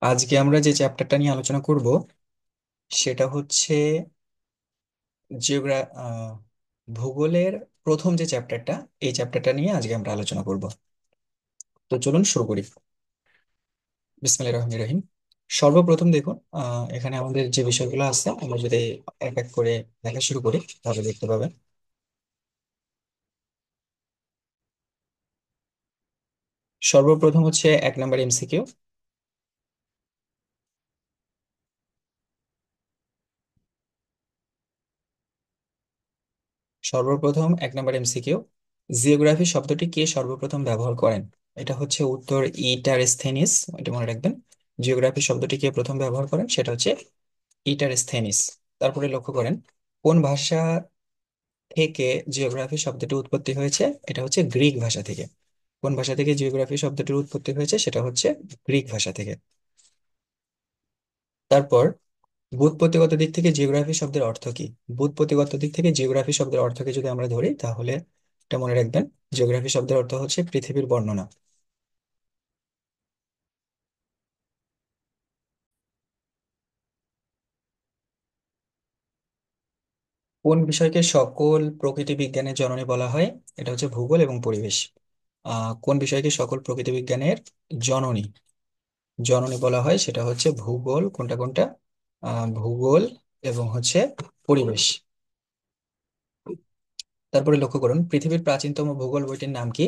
আজকে আমরা যে চ্যাপ্টারটা নিয়ে আলোচনা করব সেটা হচ্ছে জিওগ্রা ভূগোলের প্রথম যে চ্যাপ্টারটা, এই চ্যাপ্টারটা নিয়ে আজকে আমরা আলোচনা করব। তো চলুন শুরু করি। বিসমিল্লাহির রহমানির রহিম। সর্বপ্রথম দেখুন, এখানে আমাদের যে বিষয়গুলো আছে আমরা যদি এক এক করে দেখা শুরু করি তাহলে দেখতে পাবেন। সর্বপ্রথম হচ্ছে 1 নম্বর এমসিকিউ। সর্বপ্রথম 1 নম্বর এমসিকিউ, জিওগ্রাফি শব্দটি কে সর্বপ্রথম ব্যবহার করেন? এটা হচ্ছে উত্তর ইটারস্থেনিস। এটা মনে রাখবেন। জিওগ্রাফি শব্দটি কে প্রথম ব্যবহার করেন সেটা হচ্ছে ইটারস্থেনিস। তারপরে লক্ষ্য করেন, কোন ভাষা থেকে জিওগ্রাফি শব্দটি উৎপত্তি হয়েছে? এটা হচ্ছে গ্রিক ভাষা থেকে। কোন ভাষা থেকে জিওগ্রাফি শব্দটির উৎপত্তি হয়েছে? সেটা হচ্ছে গ্রিক ভাষা থেকে। তারপর ব্যুৎপত্তিগত দিক থেকে জিওগ্রাফি শব্দের অর্থ কি? ব্যুৎপত্তিগত দিক থেকে জিওগ্রাফি শব্দের অর্থকে যদি আমরা ধরি তাহলে এটা মনে রাখবেন, জিওগ্রাফি শব্দের অর্থ হচ্ছে পৃথিবীর বর্ণনা। কোন বিষয়কে সকল প্রকৃতি বিজ্ঞানের জননী বলা হয়? এটা হচ্ছে ভূগোল এবং পরিবেশ। কোন বিষয়কে সকল প্রকৃতি বিজ্ঞানের জননী জননী বলা হয়? সেটা হচ্ছে ভূগোল। কোনটা কোনটা? ভূগোল এবং হচ্ছে পরিবেশ। তারপরে লক্ষ্য করুন, পৃথিবীর প্রাচীনতম ভূগোল বইটির নাম কি?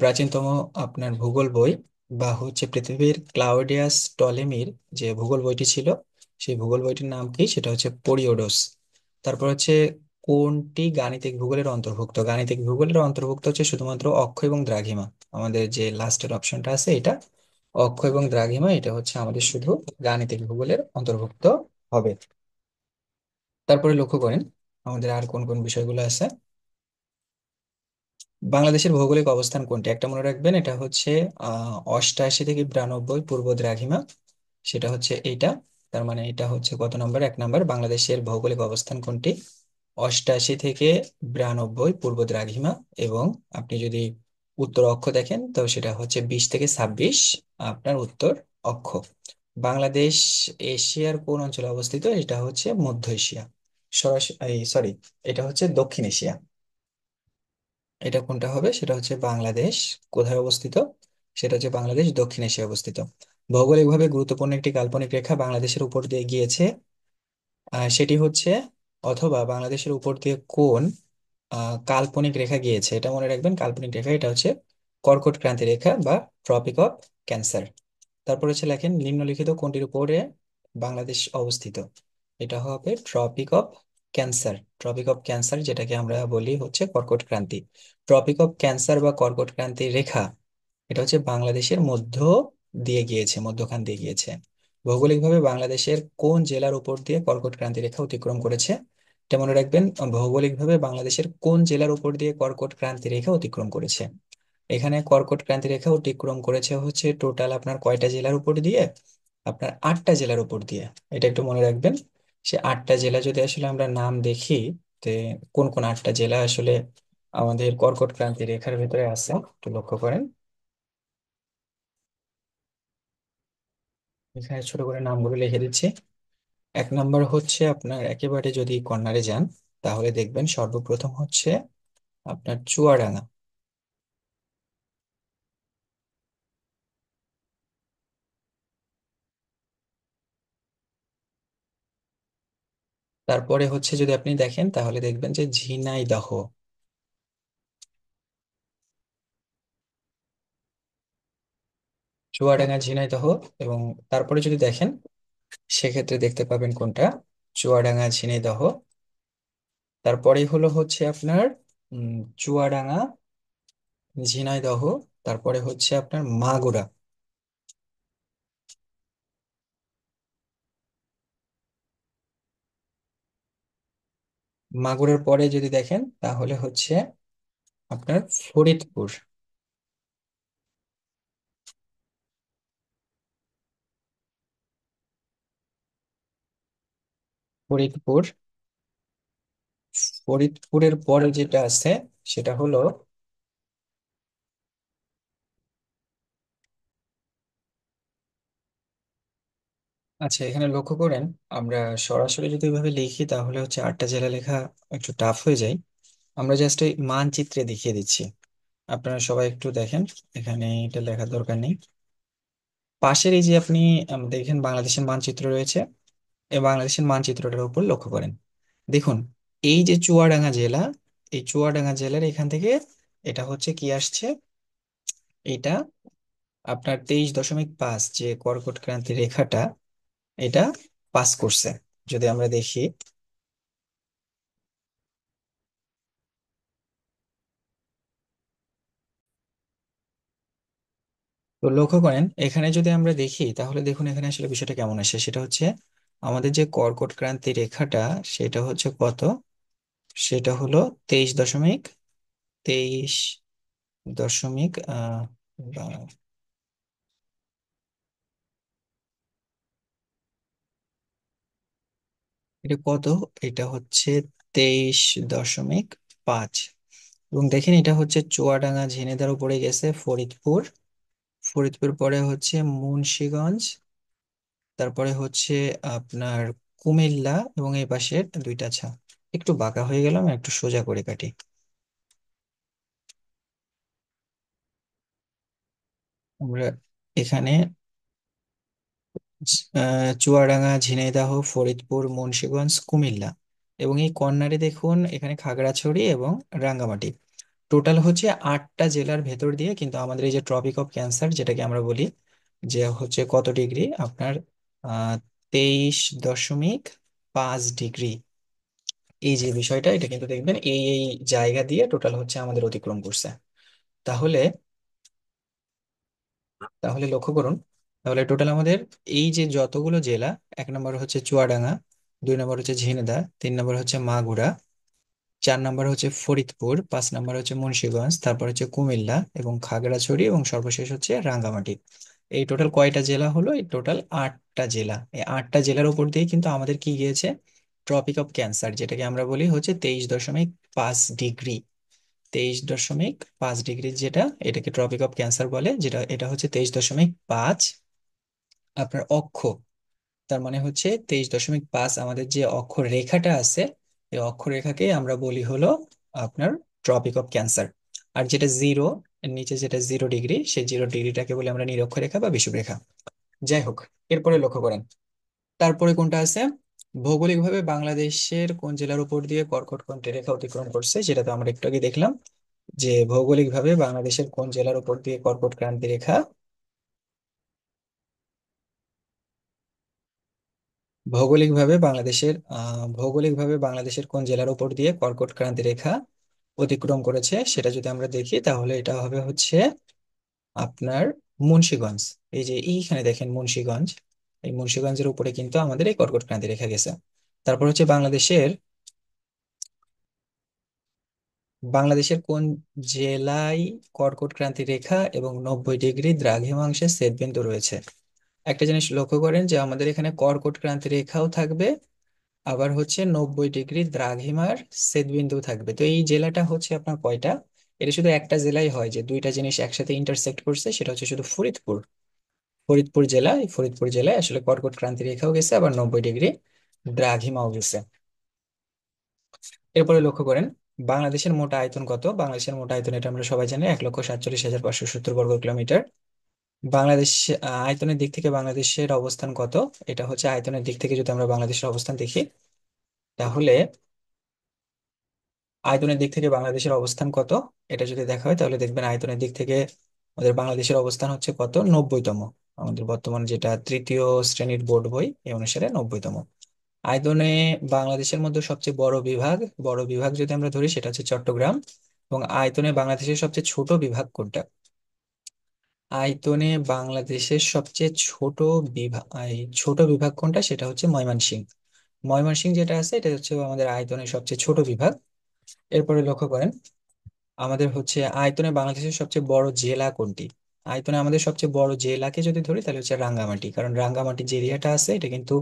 প্রাচীনতম আপনার ভূগোল বই বা হচ্ছে পৃথিবীর ক্লাউডিয়াস টলেমির যে ভূগোল বইটি ছিল, সেই ভূগোল বইটির নাম কি? সেটা হচ্ছে পরিওডোস। তারপর হচ্ছে কোনটি গাণিতিক ভূগোলের অন্তর্ভুক্ত? গাণিতিক ভূগোলের অন্তর্ভুক্ত হচ্ছে শুধুমাত্র অক্ষ এবং দ্রাঘিমা। আমাদের যে লাস্টের অপশনটা আছে এটা অক্ষ এবং দ্রাঘিমা, এটা হচ্ছে আমাদের শুধু গাণিতিক ভূগোলের অন্তর্ভুক্ত হবে। তারপরে লক্ষ্য করেন আমাদের আর কোন কোন বিষয়গুলো আছে। বাংলাদেশের ভৌগোলিক অবস্থান কোনটি? একটা মনে রাখবেন, এটা হচ্ছে 88 থেকে 92 পূর্ব দ্রাঘিমা। সেটা হচ্ছে এইটা। তার মানে এটা হচ্ছে কত নম্বর? 1 নম্বর। বাংলাদেশের ভৌগোলিক অবস্থান কোনটি? 88 থেকে 92 পূর্ব দ্রাঘিমা। এবং আপনি যদি উত্তর অক্ষ দেখেন তো সেটা হচ্ছে 20 থেকে 26 আপনার উত্তর অক্ষ। বাংলাদেশ এশিয়ার কোন অঞ্চলে অবস্থিত? এটা হচ্ছে মধ্য এশিয়া। সরাসরি সরি, এটা হচ্ছে দক্ষিণ এশিয়া। এটা কোনটা হবে? সেটা হচ্ছে বাংলাদেশ কোথায় অবস্থিত? সেটা হচ্ছে বাংলাদেশ দক্ষিণ এশিয়ায় অবস্থিত। ভৌগোলিকভাবে গুরুত্বপূর্ণ একটি কাল্পনিক রেখা বাংলাদেশের উপর দিয়ে গিয়েছে, সেটি হচ্ছে, অথবা বাংলাদেশের উপর দিয়ে কোন কাল্পনিক রেখা গিয়েছে? এটা মনে রাখবেন, কাল্পনিক রেখা এটা হচ্ছে কর্কট ক্রান্তি রেখা বা ট্রপিক অফ ক্যান্সার। তারপর হচ্ছে লেখেন, নিম্নলিখিত কোনটির উপরে বাংলাদেশ অবস্থিত? এটা হবে tropic of cancer. Tropic of cancer যেটাকে আমরা বলি হচ্ছে কর্কট ক্রান্তি। ট্রপিক অফ ক্যান্সার বা কর্কট ক্রান্তি রেখা এটা হচ্ছে বাংলাদেশের মধ্য দিয়ে গিয়েছে, মধ্যখান দিয়ে গিয়েছে। ভৌগোলিকভাবে বাংলাদেশের কোন জেলার উপর দিয়ে কর্কট ক্রান্তি রেখা অতিক্রম করেছে? এটা মনে রাখবেন, ভৌগোলিকভাবে বাংলাদেশের কোন জেলার উপর দিয়ে কর্কট ক্রান্তি রেখা অতিক্রম করেছে? এখানে কর্কট ক্রান্তি রেখা অতিক্রম করেছে হচ্ছে টোটাল আপনার কয়টা জেলার উপর দিয়ে? আপনার 8টা জেলার উপর দিয়ে। এটা একটু মনে রাখবেন। সে 8টা জেলা যদি আসলে আমরা নাম দেখি, তে কোন কোন 8টা জেলা আসলে আমাদের কর্কট ক্রান্তি রেখার ভিতরে আছে একটু লক্ষ্য করেন। এখানে ছোট করে নামগুলো লিখে দিচ্ছি। 1 নম্বর হচ্ছে আপনার একেবারে যদি কর্নারে যান তাহলে দেখবেন সর্বপ্রথম হচ্ছে আপনার চুয়াডাঙ্গা। তারপরে হচ্ছে যদি আপনি দেখেন তাহলে দেখবেন যে ঝিনাইদহ। চুয়াডাঙ্গা, ঝিনাইদহ। এবং তারপরে যদি দেখেন সেক্ষেত্রে দেখতে পাবেন কোনটা? চুয়াডাঙ্গা, ঝিনাইদহ। তারপরেই হলো হচ্ছে আপনার চুয়াডাঙ্গা, ঝিনাইদহ। তারপরে হচ্ছে আপনার মাগুরা। মাগুরার পরে যদি দেখেন তাহলে হচ্ছে আপনার ফরিদপুর। ফরিদপুর। ফরিদপুরের পরে যেটা আছে সেটা হলো আচ্ছা, এখানে লক্ষ্য করেন, আমরা সরাসরি যদি এভাবে লিখি তাহলে হচ্ছে 8টা জেলা লেখা একটু টাফ হয়ে যায়। আমরা জাস্ট এই মানচিত্রে দেখিয়ে দিচ্ছি। আপনারা সবাই একটু দেখেন, এখানে এটা লেখার দরকার নেই। পাশের এই যে আপনি দেখেন বাংলাদেশের মানচিত্র রয়েছে, এই বাংলাদেশের মানচিত্রটার উপর লক্ষ্য করেন। দেখুন, এই যে চুয়াডাঙ্গা জেলা, এই চুয়াডাঙ্গা জেলার এখান থেকে এটা হচ্ছে কি আসছে, এটা আপনার 23.5 যে কর্কট ক্রান্তি রেখাটা, এটা পাস করছে। যদি আমরা দেখি, তো লক্ষ্য করেন এখানে যদি আমরা দেখি তাহলে দেখুন এখানে আসলে বিষয়টা কেমন আসে। সেটা হচ্ছে আমাদের যে কর্কট ক্রান্তি রেখাটা, সেটা হচ্ছে কত, সেটা হলো 23.23 বা- এটা কত, এটা হচ্ছে 23.5। এবং দেখেন এটা হচ্ছে চুয়াডাঙ্গা ঝিনেদার উপরে গেছে ফরিদপুর, ফরিদপুর পরে হচ্ছে মুন্সিগঞ্জ, তারপরে হচ্ছে আপনার কুমিল্লা, এবং এই পাশের দুইটা একটু বাঁকা হয়ে গেলাম, একটু সোজা করে কাটি। আমরা এখানে চুয়াডাঙ্গা, ঝিনাইদহ, ফরিদপুর, মুন্সিগঞ্জ, কুমিল্লা, এবং এই কর্নারে দেখুন এখানে খাগড়াছড়ি এবং রাঙ্গামাটি। টোটাল হচ্ছে 8টা জেলার ভেতর দিয়ে কিন্তু আমাদের এই যে ট্রপিক অফ ক্যান্সার যেটাকে আমরা বলি, যে হচ্ছে কত ডিগ্রি আপনার, 23.5 ডিগ্রি। এই যে বিষয়টা, এটা কিন্তু দেখবেন এই এই জায়গা দিয়ে টোটাল হচ্ছে আমাদের অতিক্রম করছে। তাহলে তাহলে লক্ষ্য করুন, তাহলে টোটাল আমাদের এই যে যতগুলো জেলা, 1 নম্বর হচ্ছে চুয়াডাঙ্গা, 2 নম্বর হচ্ছে ঝিনেদা, 3 নম্বর হচ্ছে মাগুরা, 4 নম্বর হচ্ছে ফরিদপুর, 5 নম্বর হচ্ছে মুন্সিগঞ্জ, তারপর হচ্ছে কুমিল্লা এবং খাগড়াছড়ি, এবং সর্বশেষ হচ্ছে রাঙ্গামাটি। এই টোটাল কয়টা জেলা হলো? এই টোটাল 8টা জেলা। এই 8টা জেলার উপর দিয়ে কিন্তু আমাদের কি গিয়েছে, ট্রপিক অফ ক্যান্সার, যেটাকে আমরা বলি হচ্ছে 23.5 ডিগ্রি। 23.5 ডিগ্রি যেটা, এটাকে ট্রপিক অফ ক্যান্সার বলে, যেটা এটা হচ্ছে 23.5 আপনার অক্ষ। তার মানে হচ্ছে 23.5 আমাদের যে অক্ষরেখাটা আছে, এই অক্ষরেখাকে আমরা বলি হলো আপনার ট্রপিক অফ ক্যান্সার। আর যেটা জিরো, এর নিচে যেটা 0 ডিগ্রি, সেই 0 ডিগ্রিটাকে বলি আমরা নিরক্ষরেখা বা বিষুবরেখা। যাই হোক, এরপরে লক্ষ্য করেন, তারপরে কোনটা আছে, ভৌগোলিকভাবে বাংলাদেশের কোন জেলার উপর দিয়ে কর্কট ক্রান্তি রেখা অতিক্রম করছে, যেটা তো আমরা একটু আগে দেখলাম, যে ভৌগোলিকভাবে বাংলাদেশের কোন জেলার উপর দিয়ে কর্কট ক্রান্তি রেখা, ভৌগোলিকভাবে বাংলাদেশের কোন জেলার উপর দিয়ে কর্কট ক্রান্তি রেখা অতিক্রম করেছে, সেটা যদি আমরা দেখি তাহলে এটা হবে হচ্ছে আপনার মুন্সিগঞ্জ। এই যে এইখানে দেখেন মুন্সিগঞ্জ, এই মুন্সিগঞ্জের উপরে কিন্তু আমাদের এই কর্কট ক্রান্তি রেখা গেছে। তারপর হচ্ছে বাংলাদেশের কোন জেলায় কর্কট ক্রান্তি রেখা এবং 90 ডিগ্রি দ্রাঘিমাংশে ছেদবিন্দু রয়েছে। একটা জিনিস লক্ষ্য করেন যে আমাদের এখানে কর্কট ক্রান্তি রেখাও থাকবে, আবার হচ্ছে 90 ডিগ্রি দ্রাঘিমার ছেদবিন্দু থাকবে। তো এই জেলাটা হচ্ছে আপনার কয়টা, এটা শুধু একটা জেলায় হয় যে দুইটা জিনিস একসাথে ইন্টারসেক্ট করছে, সেটা হচ্ছে শুধু ফরিদপুর। ফরিদপুর জেলা, এই ফরিদপুর জেলায় আসলে কর্কট ক্রান্তি রেখাও গেছে, আবার 90 ডিগ্রি দ্রাঘিমাও গেছে। এরপরে লক্ষ্য করেন, বাংলাদেশের মোট আয়তন কত। বাংলাদেশের মোট আয়তন এটা আমরা সবাই জানি, 1,47,570 বর্গ কিলোমিটার। বাংলাদেশ আয়তনের দিক থেকে বাংলাদেশের অবস্থান কত, এটা হচ্ছে আয়তনের দিক থেকে যদি আমরা বাংলাদেশের অবস্থান দেখি, তাহলে আয়তনের দিক থেকে বাংলাদেশের অবস্থান কত, এটা যদি দেখা হয় তাহলে দেখবেন আয়তনের দিক থেকে আমাদের বাংলাদেশের অবস্থান হচ্ছে কত, 90তম। আমাদের বর্তমান যেটা তৃতীয় শ্রেণীর বোর্ড বই এই অনুসারে 90তম। আয়তনে বাংলাদেশের মধ্যে সবচেয়ে বড় বিভাগ যদি আমরা ধরি সেটা হচ্ছে চট্টগ্রাম। এবং আয়তনে বাংলাদেশের সবচেয়ে ছোট বিভাগ কোনটা, আয়তনে বাংলাদেশের সবচেয়ে ছোট বিভাগ কোনটা, সেটা হচ্ছে ময়মনসিংহ। ময়মনসিংহ যেটা আছে এটা হচ্ছে আমাদের আয়তনের সবচেয়ে ছোট বিভাগ। এরপরে লক্ষ্য করেন, আমাদের হচ্ছে আয়তনে বাংলাদেশের সবচেয়ে বড় জেলা কোনটি। আয়তনে আমাদের সবচেয়ে বড় জেলাকে যদি ধরি তাহলে হচ্ছে রাঙ্গামাটি, কারণ রাঙ্গামাটি যে এরিয়াটা আছে এটা কিন্তু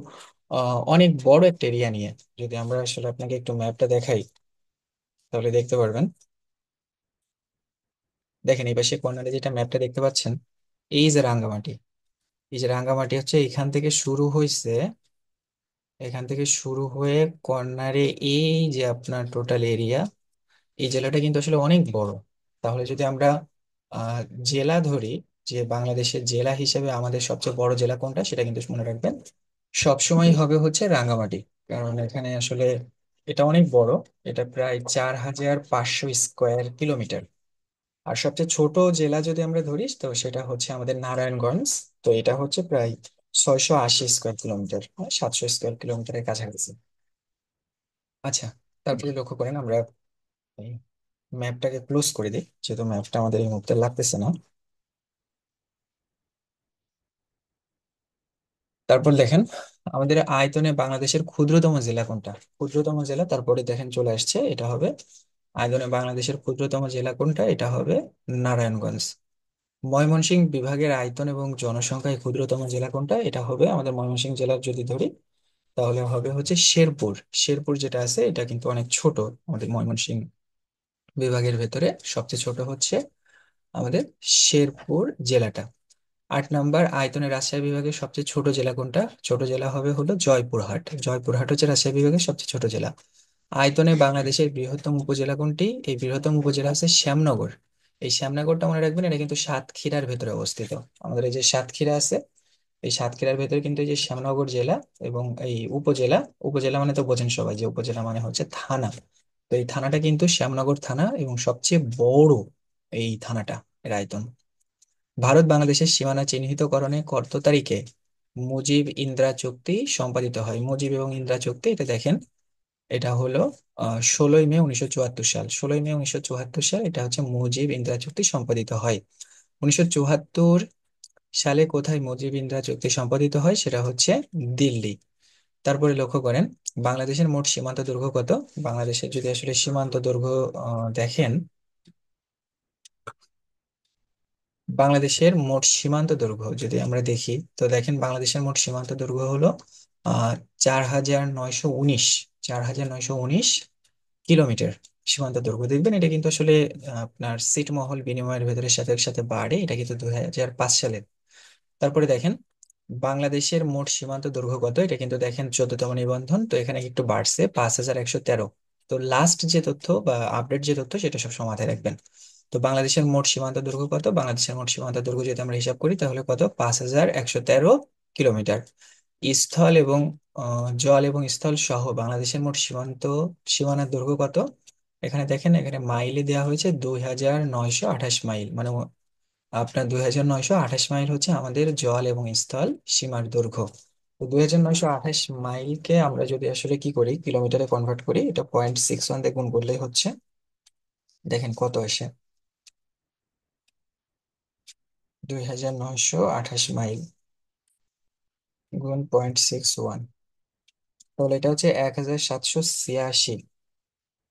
অনেক বড় একটা এরিয়া নিয়ে। যদি আমরা আসলে আপনাকে একটু ম্যাপটা দেখাই তাহলে দেখতে পারবেন। দেখেন এই পাশে কর্নারে যেটা ম্যাপটা দেখতে পাচ্ছেন, এই যে রাঙ্গামাটি, এই যে রাঙ্গামাটি হচ্ছে এখান থেকে শুরু হয়েছে, এখান থেকে শুরু হয়ে কর্নারে এই যে আপনার টোটাল এরিয়া, এই জেলাটা কিন্তু আসলে অনেক বড়। তাহলে যদি আমরা আহ জেলা ধরি, যে বাংলাদেশের জেলা হিসেবে আমাদের সবচেয়ে বড় জেলা কোনটা, সেটা কিন্তু মনে রাখবেন সবসময় হবে হচ্ছে রাঙ্গামাটি। কারণ এখানে আসলে এটা অনেক বড়, এটা প্রায় 4500 স্কোয়ার কিলোমিটার। আর সবচেয়ে ছোট জেলা যদি আমরা ধরি, তো সেটা হচ্ছে আমাদের নারায়ণগঞ্জ। তো এটা হচ্ছে প্রায় 680 স্কোয়ার কিলোমিটার, 700 স্কোয়ার কিলোমিটারের কাছাকাছি। আচ্ছা, তারপরে লক্ষ্য করেন আমরা এই ম্যাপটাকে ক্লোজ করে দিই, যেহেতু ম্যাপটা আমাদের এই মুহূর্তে লাগতেছে না। তারপর দেখেন আমাদের আয়তনে বাংলাদেশের ক্ষুদ্রতম জেলা কোনটা। ক্ষুদ্রতম জেলা তারপরে দেখেন চলে আসছে, এটা হবে আয়তনে বাংলাদেশের ক্ষুদ্রতম জেলা কোনটা, এটা হবে নারায়ণগঞ্জ। ময়মনসিংহ বিভাগের আয়তন এবং জনসংখ্যায় ক্ষুদ্রতম জেলা কোনটা, এটা হবে আমাদের ময়মনসিংহ জেলার যদি ধরি, তাহলে হবে হচ্ছে শেরপুর। শেরপুর যেটা আছে এটা কিন্তু অনেক ছোট, আমাদের ময়মনসিংহ বিভাগের ভেতরে সবচেয়ে ছোট হচ্ছে আমাদের শেরপুর জেলাটা। 8 নাম্বার, আয়তনে রাজশাহী বিভাগের সবচেয়ে ছোট জেলা কোনটা। ছোট জেলা হবে হলো জয়পুরহাট। জয়পুরহাট হচ্ছে রাজশাহী বিভাগের সবচেয়ে ছোট জেলা। আয়তনে বাংলাদেশের বৃহত্তম উপজেলা কোনটি, এই বৃহত্তম উপজেলা আছে শ্যামনগর। এই শ্যামনগরটা মনে রাখবেন, এটা কিন্তু সাতক্ষীরার ভেতরে অবস্থিত। আমাদের এই যে সাতক্ষীরা আছে, এই সাতক্ষীরার ভেতরে কিন্তু এই যে শ্যামনগর জেলা এবং এই উপজেলা। উপজেলা মানে তো বোঝেন সবাই যে উপজেলা মানে হচ্ছে থানা। তো এই থানাটা কিন্তু শ্যামনগর থানা এবং সবচেয়ে বড় এই থানাটা, এর আয়তন। ভারত বাংলাদেশের সীমানা চিহ্নিতকরণে কত তারিখে মুজিব ইন্দ্রা চুক্তি সম্পাদিত হয়। মুজিব এবং ইন্দ্রা চুক্তি, এটা দেখেন, এটা হলো 16ই মে 1974 সাল। 16ই মে 1974 সাল, এটা হচ্ছে মুজিব ইন্দ্রা চুক্তি সম্পাদিত হয়। 1974 সালে কোথায় মুজিব ইন্দ্রা চুক্তি সম্পাদিত হয়, সেটা হচ্ছে দিল্লি। তারপরে লক্ষ্য করেন বাংলাদেশের মোট সীমান্ত দৈর্ঘ্য কত। বাংলাদেশের যদি আসলে সীমান্ত দৈর্ঘ্য দেখেন, বাংলাদেশের মোট সীমান্ত দৈর্ঘ্য যদি আমরা দেখি, তো দেখেন বাংলাদেশের মোট সীমান্ত দৈর্ঘ্য হলো 4919, 4919 কিলোমিটার সীমান্ত দৈর্ঘ্য। দেখবেন এটা কিন্তু আসলে আপনার ছিটমহল বিনিময়ের ভেতরে সাথে সাথে বাড়ে, এটা কিন্তু 2005 সালের। তারপরে দেখেন বাংলাদেশের মোট সীমান্ত দৈর্ঘ্য কত, এটা কিন্তু দেখেন 14তম নিবন্ধন, তো এখানে একটু বাড়ছে 5113। তো লাস্ট যে তথ্য বা আপডেট যে তথ্য সেটা সবসময় মাথায় রাখবেন। তো বাংলাদেশের মোট সীমান্ত দৈর্ঘ্য কত, বাংলাদেশের মোট সীমান্ত দৈর্ঘ্য যদি আমরা হিসাব করি তাহলে কত, 5113 কিলোমিটার। স্থল এবং জল এবং স্থল সহ বাংলাদেশের মোট সীমানার দৈর্ঘ্য কত। এখানে দেখেন, এখানে মাইলে দেওয়া হয়েছে 2928 মাইল, মানে আপনার 2928 মাইল হচ্ছে আমাদের জল এবং স্থল সীমার দৈর্ঘ্য। তো 2928 মাইলকে আমরা যদি আসলে কি করি, কিলোমিটারে কনভার্ট করি, এটা 0.61 দিয়ে গুণ করলেই হচ্ছে, দেখেন কত আসে, 2928 মাইল গুণ 0.61, তাহলে এটা হচ্ছে 1786।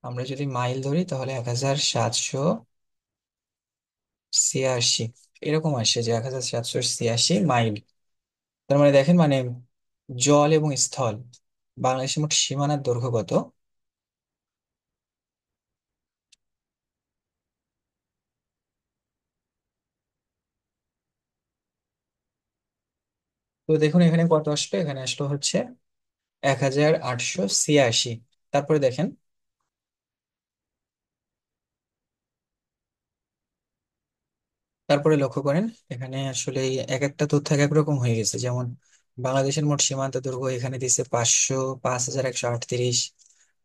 আমরা যদি মাইল ধরি তাহলে 1786 এরকম আসে, যে 1786 মাইল। তার মানে দেখেন, মানে জল এবং স্থল বাংলাদেশের মোট সীমানার দৈর্ঘ্য কত। তো দেখুন এখানে কত আসলো, এখানে আসলো হচ্ছে 1886। তারপরে দেখেন, তারপরে লক্ষ্য করেন এখানে আসলে এই এক একটা তথ্য এক এক রকম হয়ে গেছে। যেমন বাংলাদেশের মোট সীমান্ত দৈর্ঘ্য এখানে দিচ্ছে 5138।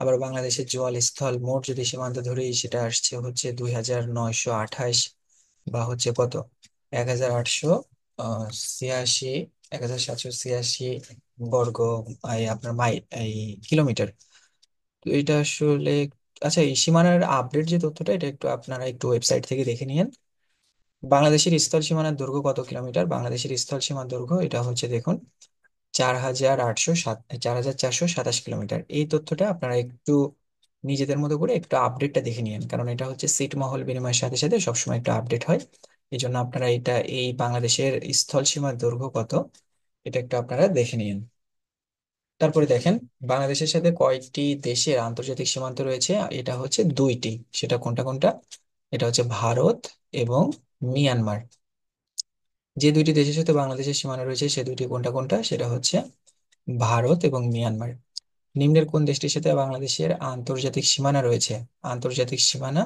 আবার বাংলাদেশের জল স্থল মোট যদি সীমান্ত ধরি, সেটা আসছে হচ্ছে 2928, বা হচ্ছে কত, 1886, 1786 বর্গ, এই আপনার মাইল, এই কিলোমিটার। তো এটা আসলে, আচ্ছা এই সীমানার আপডেট যে তথ্যটা, এটা একটু আপনারা একটু ওয়েবসাইট থেকে দেখে নিন। বাংলাদেশের স্থল সীমানার দৈর্ঘ্য কত কিলোমিটার, বাংলাদেশের স্থল সীমার দৈর্ঘ্য এটা হচ্ছে দেখুন 4427 কিলোমিটার। এই তথ্যটা আপনারা একটু নিজেদের মতো করে একটু আপডেটটা দেখে নিন, কারণ এটা হচ্ছে ছিটমহল বিনিময়ের সাথে সাথে সবসময় একটু আপডেট হয়। এই জন্য আপনারা এটা, এই বাংলাদেশের স্থল সীমার দৈর্ঘ্য কত, এটা একটু আপনারা দেখে নিন। তারপরে দেখেন বাংলাদেশের সাথে কয়টি দেশের আন্তর্জাতিক সীমান্ত রয়েছে, এটা হচ্ছে 2টি। সেটা কোনটা কোনটা, এটা হচ্ছে ভারত এবং মিয়ানমার। যে দুইটি দেশের সাথে বাংলাদেশের সীমানা রয়েছে সে দুইটি কোনটা কোনটা, সেটা হচ্ছে ভারত এবং মিয়ানমার। নিম্নের কোন দেশটির সাথে বাংলাদেশের আন্তর্জাতিক সীমানা রয়েছে? আন্তর্জাতিক সীমানা,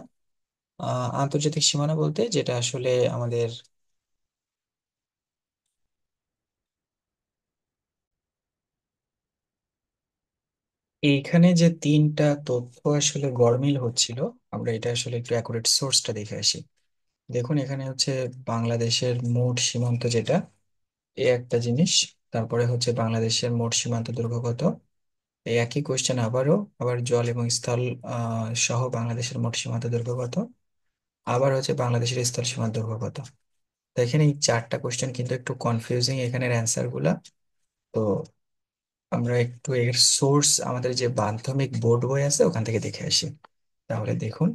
আন্তর্জাতিক সীমানা বলতে যেটা আসলে আমাদের এইখানে যে তিনটা তথ্য আসলে গরমিল হচ্ছিল, আমরা এটা আসলে একটু অ্যাকুরেট সোর্সটা দেখে আসি। দেখুন এখানে হচ্ছে বাংলাদেশের মোট সীমান্ত যেটা, এ একটা জিনিস। তারপরে হচ্ছে বাংলাদেশের মোট সীমান্ত দৈর্ঘ্য কত, এই একই কোশ্চেন আবারও, আবার জল এবং স্থল সহ বাংলাদেশের মোট সীমান্ত দৈর্ঘ্য কত, আবার হচ্ছে বাংলাদেশের স্থল সীমান্ত দৈর্ঘ্য কত। তো এখানে এই চারটা কোশ্চেন কিন্তু একটু কনফিউজিং এখানের অ্যান্সার গুলা। তো আমরা একটু এর সোর্স আমাদের যে মাধ্যমিক বোর্ড বই আছে ওখান থেকে দেখে আসি। তাহলে দেখুন।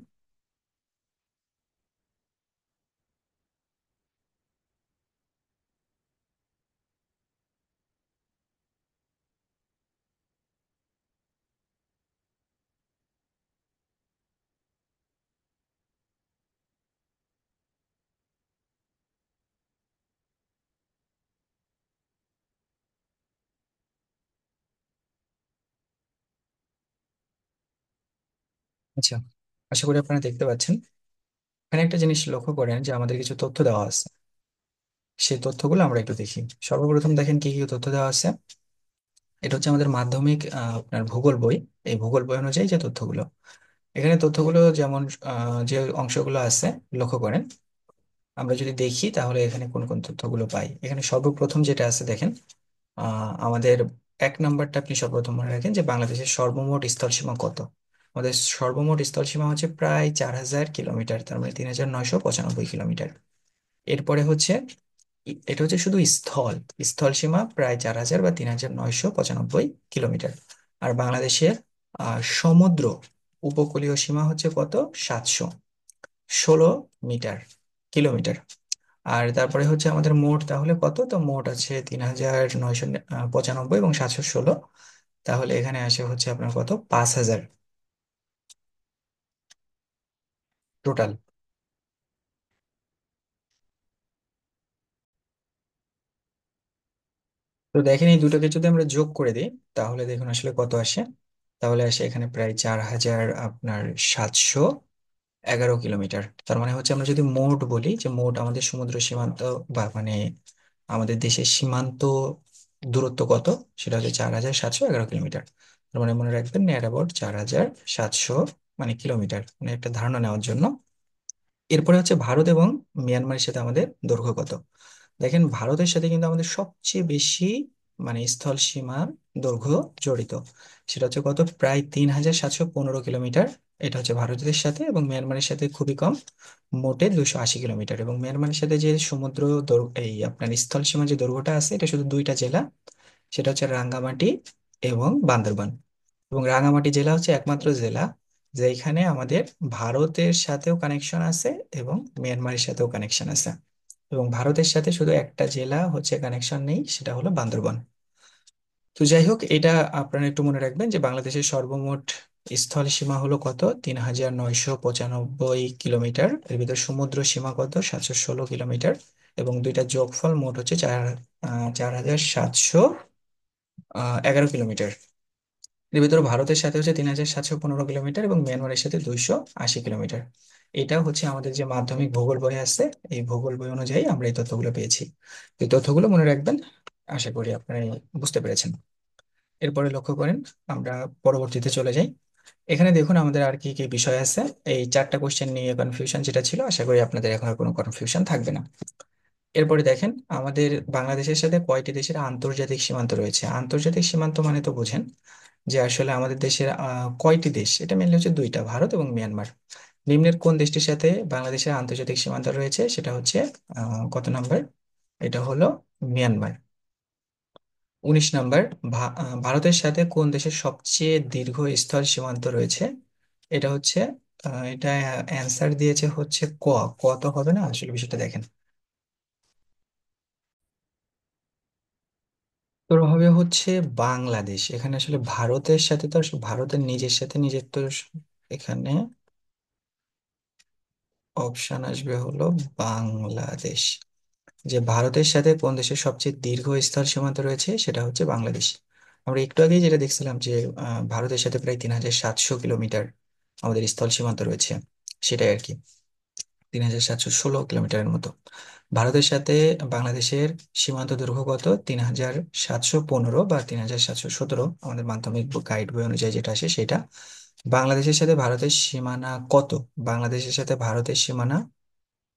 আচ্ছা, আশা করি আপনারা দেখতে পাচ্ছেন। এখানে একটা জিনিস লক্ষ্য করেন যে আমাদের কিছু তথ্য দেওয়া আছে, সেই তথ্যগুলো আমরা একটু দেখি। সর্বপ্রথম দেখেন কি কি তথ্য দেওয়া আছে। এটা হচ্ছে আমাদের মাধ্যমিক আপনার ভূগোল বই। এই ভূগোল বই অনুযায়ী যে তথ্যগুলো, এখানে তথ্যগুলো যেমন যে অংশগুলো আছে, লক্ষ্য করেন। আমরা যদি দেখি তাহলে এখানে কোন কোন তথ্যগুলো পাই। এখানে সর্বপ্রথম যেটা আছে দেখেন, আমাদের এক নাম্বারটা আপনি সর্বপ্রথম মনে রাখেন যে বাংলাদেশের সর্বমোট স্থলসীমা কত। আমাদের সর্বমোট স্থলসীমা হচ্ছে প্রায় 4000 কিলোমিটার, তার মানে 3995 কিলোমিটার। এরপরে হচ্ছে এটা হচ্ছে শুধু স্থল, স্থল সীমা প্রায় 4000 বা 3995 কিলোমিটার। আর বাংলাদেশের সমুদ্র উপকূলীয় সীমা হচ্ছে কত, 716 কিলোমিটার। আর তারপরে হচ্ছে আমাদের মোট তাহলে কত, তো মোট আছে 3995 এবং 716। তাহলে এখানে আসে হচ্ছে আপনার কত, 5000 টোটাল। তো দেখেন এই দুটোকে যদি আমরা যোগ করে দিই তাহলে দেখুন আসলে কত আসে। তাহলে আসে এখানে প্রায় 4000 আপনার 711 কিলোমিটার। তার মানে হচ্ছে আমরা যদি মোট বলি যে মোট আমাদের সমুদ্র সীমান্ত বা মানে আমাদের দেশের সীমান্ত দূরত্ব কত, সেটা হচ্ছে 4711 কিলোমিটার। তার মানে মনে রাখবেন নিয়ার অ্যাবাউট 4700 মানে কিলোমিটার, মানে একটা ধারণা নেওয়ার জন্য। এরপরে হচ্ছে ভারত এবং মিয়ানমারের সাথে আমাদের দৈর্ঘ্য কত। দেখেন ভারতের সাথে কিন্তু আমাদের সবচেয়ে বেশি মানে স্থল সীমার দৈর্ঘ্য জড়িত, সেটা হচ্ছে কত, প্রায় 3715 কিলোমিটার। এটা হচ্ছে ভারতের সাথে, এবং মিয়ানমারের সাথে খুবই কম, মোটে 280 কিলোমিটার। এবং মিয়ানমারের সাথে যে সমুদ্র এই আপনার স্থল সীমা যে দৈর্ঘ্যটা আছে, এটা শুধু দুইটা জেলা, সেটা হচ্ছে রাঙ্গামাটি এবং বান্দরবান। এবং রাঙামাটি জেলা হচ্ছে একমাত্র জেলা যেখানে আমাদের ভারতের সাথেও কানেকশন আছে এবং মিয়ানমারের সাথেও কানেকশন আছে। এবং ভারতের সাথে শুধু একটা জেলা হচ্ছে কানেকশন নেই, সেটা হলো বান্দরবান। তো যাই হোক, এটা আপনারা একটু মনে রাখবেন যে বাংলাদেশের সর্বমোট স্থল সীমা হলো কত, 3995 কিলোমিটার। এর ভিতর সমুদ্র সীমা কত, 716 কিলোমিটার। এবং দুইটা যোগফল মোট হচ্ছে 4711 কিলোমিটার। এর ভিতরে ভারতের সাথে হচ্ছে 3715 কিলোমিটার এবং মিয়ানমারের সাথে 280 কিলোমিটার। এটা হচ্ছে আমাদের যে মাধ্যমিক ভূগোল বই আছে, এই ভূগোল বই অনুযায়ী আমরা এই তথ্যগুলো পেয়েছি। এই তথ্যগুলো মনে রাখবেন, আশা করি আপনারা বুঝতে পেরেছেন। এরপরে লক্ষ্য করেন, আমরা পরবর্তীতে চলে যাই। এখানে দেখুন আমাদের আর কি কি বিষয় আছে। এই চারটা কোশ্চেন নিয়ে কনফিউশন যেটা ছিল, আশা করি আপনাদের এখন আর কোনো কনফিউশন থাকবে না। এরপরে দেখেন আমাদের বাংলাদেশের সাথে কয়টি দেশের আন্তর্জাতিক সীমান্ত রয়েছে। আন্তর্জাতিক সীমান্ত মানে তো বোঝেন যে আসলে আমাদের দেশের কয়টি দেশ, এটা মেনলি হচ্ছে দুইটা, ভারত এবং মিয়ানমার। নিম্নের কোন দেশটির সাথে বাংলাদেশের আন্তর্জাতিক সীমান্ত রয়েছে, সেটা হচ্ছে কত নাম্বার, এটা হলো মিয়ানমার। 19 নাম্বার, ভারতের সাথে কোন দেশের সবচেয়ে দীর্ঘ স্থল সীমান্ত রয়েছে, এটা হচ্ছে এটা অ্যান্সার দিয়েছে হচ্ছে ক। ক তো হবে না, আসলে বিষয়টা দেখেন। তোর হবে হচ্ছে বাংলাদেশ। এখানে আসলে ভারতের সাথে তো ভারতের নিজের সাথে নিজের তো এখানে অপশন আসবে হলো বাংলাদেশ। যে ভারতের সাথে কোন দেশের সবচেয়ে দীর্ঘ স্থল সীমান্ত রয়েছে, সেটা হচ্ছে বাংলাদেশ। আমরা একটু আগেই যেটা দেখছিলাম যে ভারতের সাথে প্রায় 3700 কিলোমিটার আমাদের স্থল সীমান্ত রয়েছে, সেটাই আর কি, 3716 কিলোমিটারের মতো। ভারতের সাথে বাংলাদেশের সীমান্ত দৈর্ঘ্য কত? 3715 বা 3717, আমাদের মাধ্যমিক গাইড বই অনুযায়ী যেটা আসে সেটা। বাংলাদেশের সাথে ভারতের সীমানা কত? বাংলাদেশের সাথে ভারতের সীমানা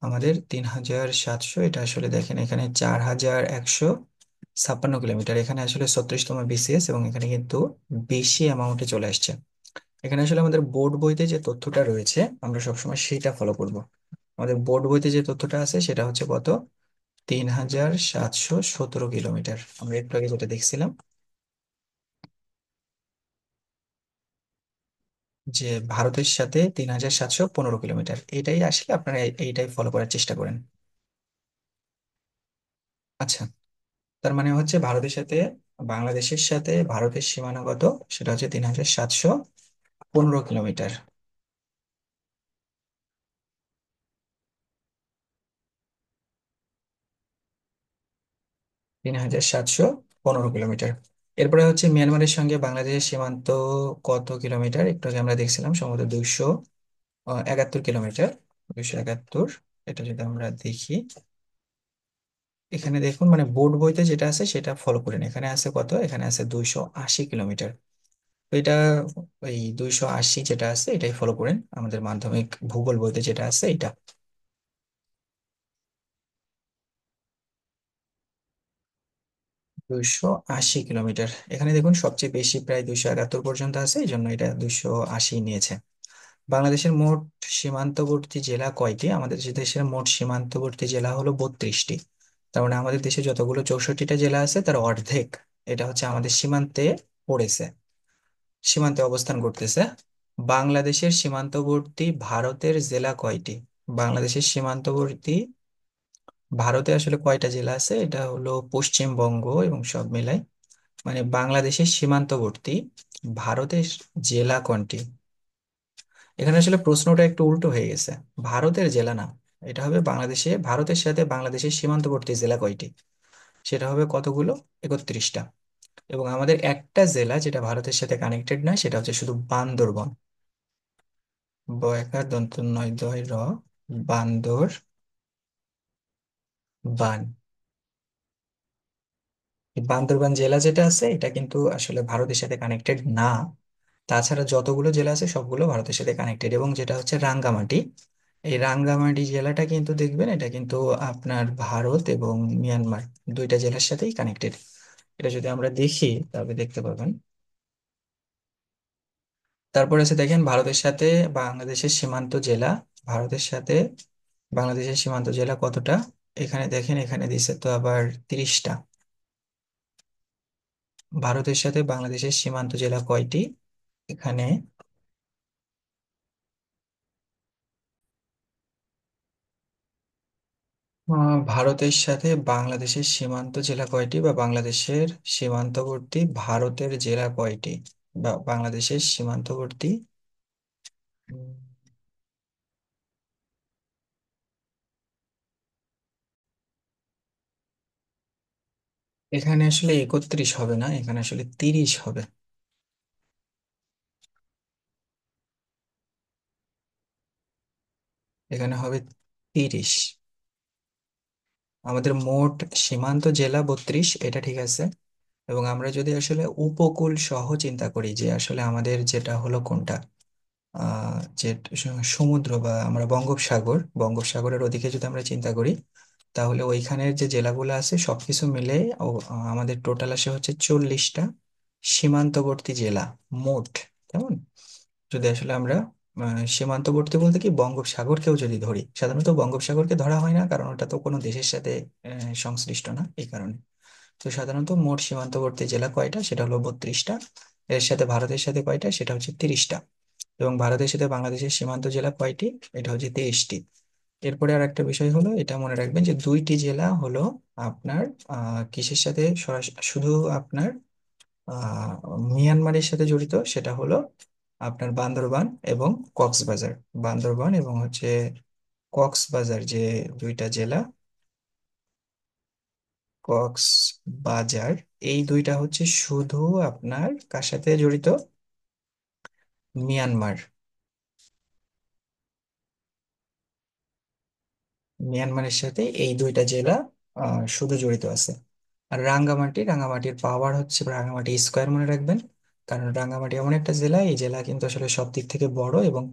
আমাদের 3700, এটা আসলে দেখেন এখানে 4156 কিলোমিটার, এখানে আসলে 36তম বিসিএস, এবং এখানে কিন্তু বেশি অ্যামাউন্টে চলে আসছে। এখানে আসলে আমাদের বোর্ড বইতে যে তথ্যটা রয়েছে আমরা সবসময় সেটা ফলো করব। আমাদের বোর্ড বইতে যে তথ্যটা আছে সেটা হচ্ছে কত? 3717 কিলোমিটার, আমরা একটু আগে যেটা দেখছিলাম, যে ভারতের সাথে 3715 কিলোমিটার, এটাই আসলে আপনারা এইটাই ফলো করার চেষ্টা করেন। আচ্ছা, তার মানে হচ্ছে ভারতের সাথে বাংলাদেশের সাথে ভারতের সীমানা কত? সেটা হচ্ছে 3715 কিলোমিটার। 3715 কিলোমিটার। এরপরে হচ্ছে মিয়ানমারের সঙ্গে বাংলাদেশের সীমান্ত কত কিলোমিটার? একটু আগে আমরা দেখছিলাম সম্ভবত 271 কিলোমিটার। 271, এটা যদি আমরা দেখি, এখানে দেখুন মানে বোর্ড বইতে যেটা আছে সেটা ফলো করেন। এখানে আছে কত? এখানে আছে 280 কিলোমিটার। তো এটা, ওই 280 যেটা আছে এটাই ফলো করেন, আমাদের মাধ্যমিক ভূগোল বইতে যেটা আছে এটা। 280 কিলোমিটার, এখানে দেখুন সবচেয়ে বেশি প্রায় 271 পর্যন্ত আছে, এই জন্য এটা 280 নিয়েছে। বাংলাদেশের মোট সীমান্তবর্তী জেলা কয়টি? আমাদের যে দেশের মোট সীমান্তবর্তী জেলা হলো 32টি। তার মানে আমাদের দেশে যতগুলো 64টা জেলা আছে তার অর্ধেক এটা হচ্ছে আমাদের সীমান্তে পড়েছে, সীমান্তে অবস্থান করতেছে। বাংলাদেশের সীমান্তবর্তী ভারতের জেলা কয়টি? বাংলাদেশের সীমান্তবর্তী ভারতে আসলে কয়টা জেলা আছে? এটা হলো পশ্চিমবঙ্গ এবং সব মিলাই, মানে বাংলাদেশের সীমান্তবর্তী ভারতের জেলা কোনটি? এখানে আসলে প্রশ্নটা একটু উল্টো হয়ে গেছে, ভারতের জেলা না, এটা হবে বাংলাদেশে ভারতের সাথে বাংলাদেশের সীমান্তবর্তী জেলা কয়টি, সেটা হবে কতগুলো? 31টা। এবং আমাদের একটা জেলা যেটা ভারতের সাথে কানেক্টেড না, সেটা হচ্ছে শুধু বান্দরবন। বয়কার দন্ত নয় দয় র, বান্দর বান। এই বান্দরবান জেলা যেটা আছে এটা কিন্তু আসলে ভারতের সাথে কানেক্টেড না। তাছাড়া যতগুলো জেলা আছে সবগুলো ভারতের সাথে কানেক্টেড। এবং যেটা হচ্ছে রাঙ্গামাটি, এই রাঙ্গামাটি জেলাটা কিন্তু দেখবেন এটা কিন্তু আপনার ভারত এবং মিয়ানমার দুইটা জেলার সাথেই কানেক্টেড। এটা যদি আমরা দেখি তবে দেখতে পাবেন। তারপরে আছে দেখেন ভারতের সাথে বাংলাদেশের সীমান্ত জেলা, ভারতের সাথে বাংলাদেশের সীমান্ত জেলা কতটা? এখানে দেখেন এখানে দিছে তো আবার 30টা। ভারতের সাথে বাংলাদেশের সীমান্ত জেলা কয়টি? এখানে ভারতের সাথে বাংলাদেশের সীমান্ত জেলা কয়টি, বা বাংলাদেশের সীমান্তবর্তী ভারতের জেলা কয়টি, বা বাংলাদেশের সীমান্তবর্তী, উম, এখানে আসলে 31 হবে না, এখানে আসলে 30 হবে। এখানে হবে 30। আমাদের মোট সীমান্ত জেলা 32, এটা ঠিক আছে। এবং আমরা যদি আসলে উপকূল সহ চিন্তা করি, যে আসলে আমাদের যেটা হলো কোনটা, যে সমুদ্র বা আমরা বঙ্গোপসাগরের ওদিকে যদি আমরা চিন্তা করি, তাহলে ওইখানের যে জেলাগুলো আছে সবকিছু মিলে আমাদের টোটাল আসে হচ্ছে 40টা সীমান্তবর্তী জেলা মোট। কেমন? যদি আসলে আমরা সীমান্তবর্তী বলতে কি বঙ্গোপসাগরকেও যদি ধরি, সাধারণত বঙ্গোপসাগরকে ধরা হয় না কারণ ওটা তো কোনো দেশের সাথে সংশ্লিষ্ট না, এই কারণে। তো সাধারণত মোট সীমান্তবর্তী জেলা কয়টা? সেটা হলো 32টা। এর সাথে ভারতের সাথে কয়টা? সেটা হচ্ছে 30টা। এবং ভারতের সাথে বাংলাদেশের সীমান্ত জেলা কয়টি? এটা হচ্ছে 23টি। এরপরে আর একটা বিষয় হলো, এটা মনে রাখবেন যে দুইটি জেলা হলো আপনার কিসের সাথে সরাসরি শুধু আপনার আহ মিয়ানমারের সাথে জড়িত, সেটা হলো আপনার বান্দরবান এবং কক্সবাজার। বান্দরবান এবং হচ্ছে কক্সবাজার যে দুইটা জেলা, কক্স বাজার, এই দুইটা হচ্ছে শুধু আপনার কার সাথে জড়িত? মিয়ানমার। মিয়ানমারের সাথে এই দুইটা জেলা শুধু জড়িত আছে। আর রাঙ্গামাটি, রাঙ্গামাটির পাওয়ার হচ্ছে রাঙ্গামাটি স্কোয়ার মনে রাখবেন। কারণ রাঙ্গামাটি এমন একটা জেলা, এই জেলা কিন্তু আসলে সব দিক থেকে বড়, এবং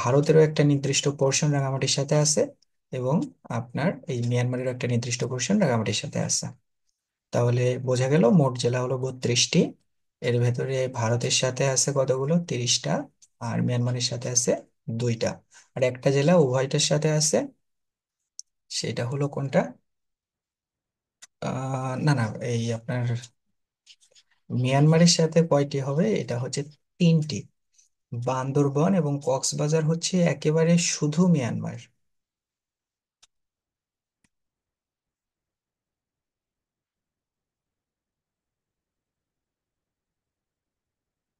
ভারতেরও একটা নির্দিষ্ট পোর্শন রাঙ্গামাটির সাথে আছে, এবং আপনার এই মিয়ানমারের একটা নির্দিষ্ট পোর্শন রাঙ্গামাটির সাথে আছে। তাহলে বোঝা গেল মোট জেলা হলো 32টি। এর ভেতরে ভারতের সাথে আছে কতগুলো? 30টা। আর মিয়ানমারের সাথে আছে দুইটা। আর একটা জেলা উভয়টার সাথে আছে, সেটা হলো কোনটা? না না, এই আপনার মিয়ানমারের সাথে কয়টি হবে? এটা হচ্ছে 3টি। বান্দরবন এবং কক্সবাজার হচ্ছে একেবারে শুধু মিয়ানমার।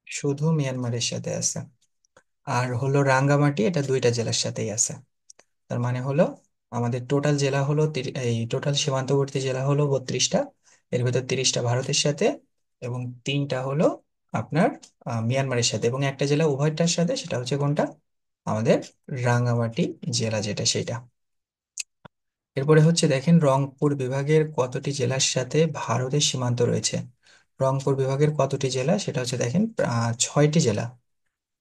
শুধু মিয়ানমারের সাথে আছে। আর হলো রাঙ্গামাটি, এটা দুইটা জেলার সাথেই আছে। তার মানে হলো আমাদের টোটাল জেলা হলো এই টোটাল সীমান্তবর্তী জেলা হলো 32টা। এর ভেতর 30টা ভারতের সাথে, এবং 3টা হলো আপনার মিয়ানমারের সাথে, এবং একটা জেলা উভয়টার সাথে, সেটা হচ্ছে কোনটা? আমাদের রাঙ্গামাটি জেলা, যেটা সেটা। এরপরে হচ্ছে দেখেন, রংপুর বিভাগের কতটি জেলার সাথে ভারতের সীমান্ত রয়েছে? রংপুর বিভাগের কতটি জেলা, সেটা হচ্ছে দেখেন 6টি জেলা।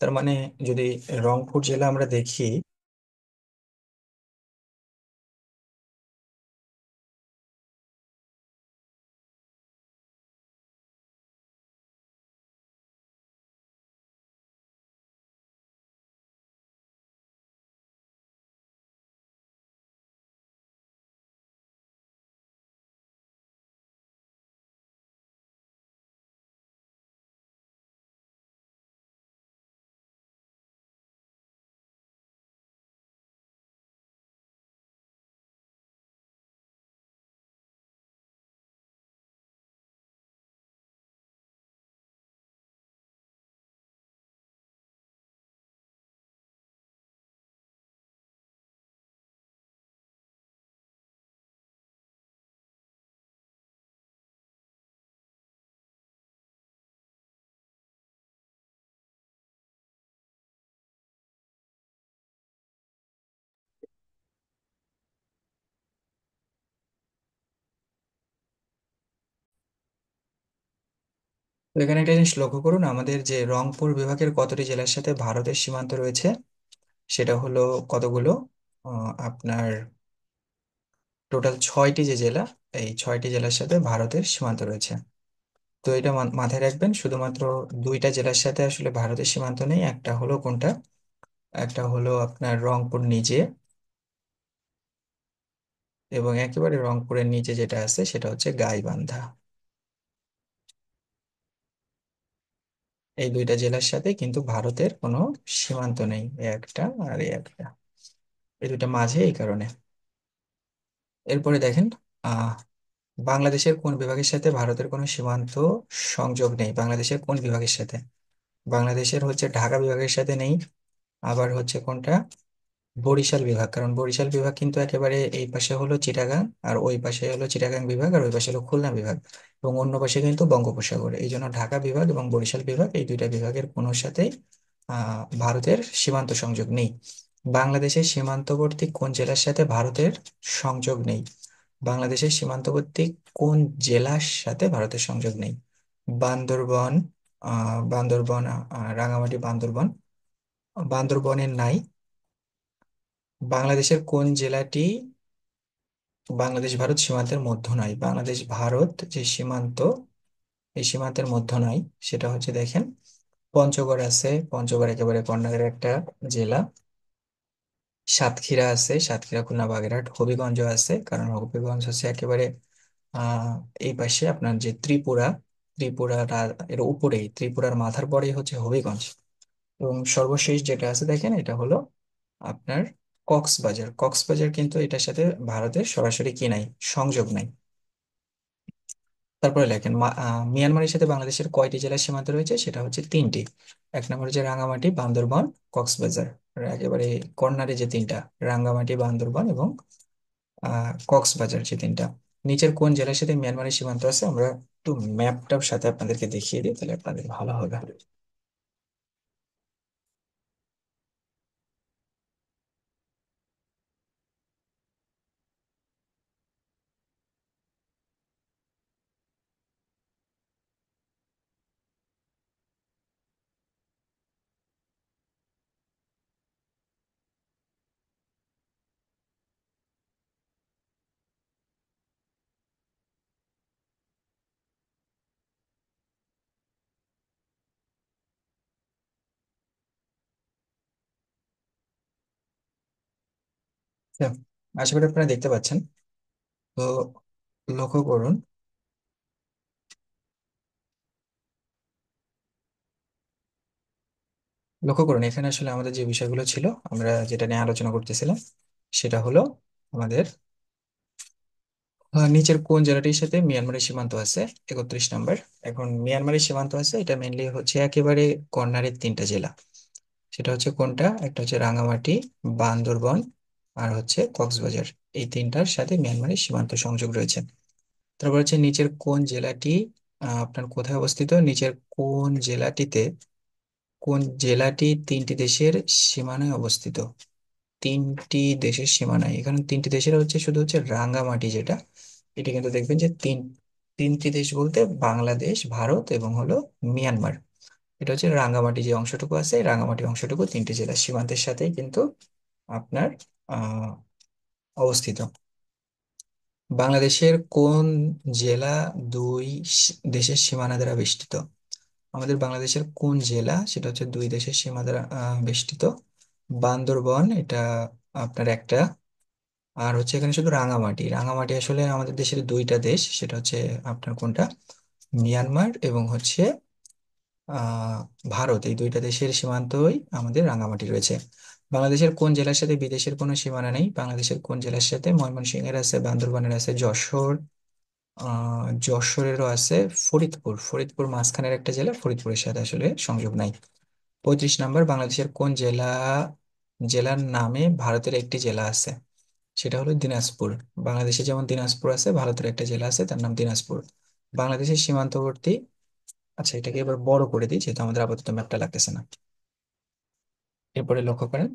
তার মানে যদি রংপুর জেলা আমরা দেখি, তো এখানে একটা জিনিস লক্ষ্য করুন, আমাদের যে রংপুর বিভাগের কতটি জেলার সাথে ভারতের সীমান্ত রয়েছে, সেটা হলো কতগুলো? আপনার টোটাল 6টি যে জেলা, এই 6টি জেলার সাথে ভারতের সীমান্ত রয়েছে। তো এটা মাথায় রাখবেন, শুধুমাত্র দুইটা জেলার সাথে আসলে ভারতের সীমান্ত নেই। একটা হলো কোনটা? একটা হলো আপনার রংপুর নিজে, এবং একেবারে রংপুরের নিচে যেটা আছে সেটা হচ্ছে গাইবান্ধা। এই দুইটা জেলার সাথে কিন্তু ভারতের কোনো সীমান্ত নেই, এই একটা আর এই একটা, এই দুইটা মাঝে, এই কারণে। এরপরে দেখেন, আহ বাংলাদেশের কোন বিভাগের সাথে ভারতের কোনো সীমান্ত সংযোগ নেই? বাংলাদেশের কোন বিভাগের সাথে? বাংলাদেশের হচ্ছে ঢাকা বিভাগের সাথে নেই। আবার হচ্ছে কোনটা? বরিশাল বিভাগ। কারণ বরিশাল বিভাগ কিন্তু একেবারে এই পাশে হলো চিটাগাং, আর ওই পাশে হলো চিটাগাং বিভাগ, আর ওই পাশে হলো খুলনা বিভাগ, এবং অন্য পাশে কিন্তু বঙ্গোপসাগর। এই জন্য ঢাকা বিভাগ এবং বরিশাল বিভাগ, এই দুইটা বিভাগের কোনো সাথেই ভারতের সীমান্ত সংযোগ নেই। বাংলাদেশের সীমান্তবর্তী কোন জেলার সাথে ভারতের সংযোগ নেই? বাংলাদেশের সীমান্তবর্তী কোন জেলার সাথে ভারতের সংযোগ নেই? বান্দরবন, বান্দরবন, রাঙামাটি, বান্দরবন। বান্দরবনের নাই। বাংলাদেশের কোন জেলাটি বাংলাদেশ ভারত সীমান্তের মধ্য নাই? বাংলাদেশ ভারত যে সীমান্ত, এই সীমান্তের মধ্য নাই। সেটা হচ্ছে দেখেন, পঞ্চগড় আছে, পঞ্চগড় একেবারে কর্ণাটকের একটা জেলা। সাতক্ষীরা আছে, সাতক্ষীরা খুলনা বাগেরহাট। হবিগঞ্জ আছে, কারণ হবিগঞ্জ হচ্ছে একেবারে আহ এই পাশে আপনার যে ত্রিপুরা, এর উপরেই, ত্রিপুরার মাথার পরেই হচ্ছে হবিগঞ্জ। এবং সর্বশেষ যেটা আছে দেখেন, এটা হলো আপনার কক্সবাজার। কক্সবাজার কিন্তু এটার সাথে ভারতের সরাসরি কি নাই? সংযোগ নাই। তারপরে লেখেন, মিয়ানমারের সাথে বাংলাদেশের কয়টি জেলার সীমান্ত রয়েছে? সেটা হচ্ছে 3টি। এক নম্বর হচ্ছে রাঙামাটি, বান্দরবান, কক্সবাজার। আর একেবারে কর্নারে যে তিনটা, রাঙ্গামাটি, বান্দরবান এবং কক্সবাজার, যে তিনটা। নিচের কোন জেলার সাথে মিয়ানমারের সীমান্ত আছে, আমরা একটু ম্যাপটার সাথে আপনাদেরকে দেখিয়ে দিই, তাহলে আপনাদের ভালো হবে। তো আশা করি আপনারা দেখতে পাচ্ছেন। তো লক্ষ্য করুন, এখানে আসলে আমাদের যে বিষয়গুলো ছিল, আমরা যেটা নিয়ে আলোচনা করতেছিলাম, সেটা হলো আমাদের নিচের কোন জেলাটির সাথে মিয়ানমারের সীমান্ত আছে, 31 নম্বর। এখন মিয়ানমারের সীমান্ত আছে, এটা মেনলি হচ্ছে একেবারে কর্নারের তিনটা জেলা। সেটা হচ্ছে কোনটা, একটা হচ্ছে রাঙামাটি, বান্দরবন, আর হচ্ছে কক্সবাজার। এই তিনটার সাথে মিয়ানমারের সীমান্ত সংযোগ রয়েছে। তারপর হচ্ছে নিচের কোন জেলাটি আপনার কোথায় অবস্থিত, নিচের কোন জেলাটি তিনটি দেশের সীমানায় অবস্থিত। তিনটি দেশের সীমানায়, এখানে তিনটি দেশের হচ্ছে শুধু হচ্ছে রাঙ্গামাটি যেটা, এটা কিন্তু দেখবেন যে তিনটি দেশ বলতে বাংলাদেশ, ভারত এবং হলো মিয়ানমার। এটা হচ্ছে রাঙ্গামাটি যে অংশটুকু আছে, এই রাঙ্গামাটি অংশটুকু তিনটি জেলার সীমান্তের সাথেই কিন্তু আপনার আহ অবস্থিত। বাংলাদেশের কোন জেলা দুই দেশের সীমানা দ্বারা বেষ্টিত। আমাদের বাংলাদেশের কোন জেলা, সেটা হচ্ছে দুই দেশের সীমা দ্বারা বেষ্টিত। বান্দরবন, এটা আপনার একটা। আর হচ্ছে এখানে শুধু রাঙামাটি, আসলে আমাদের দেশের দুইটা দেশ, সেটা হচ্ছে আপনার কোনটা, মিয়ানমার এবং হচ্ছে আহ ভারত, এই দুইটা দেশের সীমান্তই আমাদের রাঙামাটি রয়েছে। বাংলাদেশের কোন জেলার সাথে বিদেশের কোনো সীমানা নেই, বাংলাদেশের কোন জেলার সাথে ময়মনসিংহের আছে, বান্দরবানের আছে, যশোরেরও আছে, ফরিদপুর মাঝখানের একটা জেলা, ফরিদপুরের সাথে আসলে সংযোগ নাই। 35 নম্বর, বাংলাদেশের কোন জেলার নামে ভারতের একটি জেলা আছে, সেটা হলো দিনাজপুর। বাংলাদেশে যেমন দিনাজপুর আছে, ভারতের একটা জেলা আছে তার নাম দিনাজপুর। বাংলাদেশের সীমান্তবর্তী, আচ্ছা এটাকে এবার বড় করে দিই যেহেতু আমাদের আপাতত ম্যাপটা লাগতেছে না। এরপরে লক্ষ্য করেন,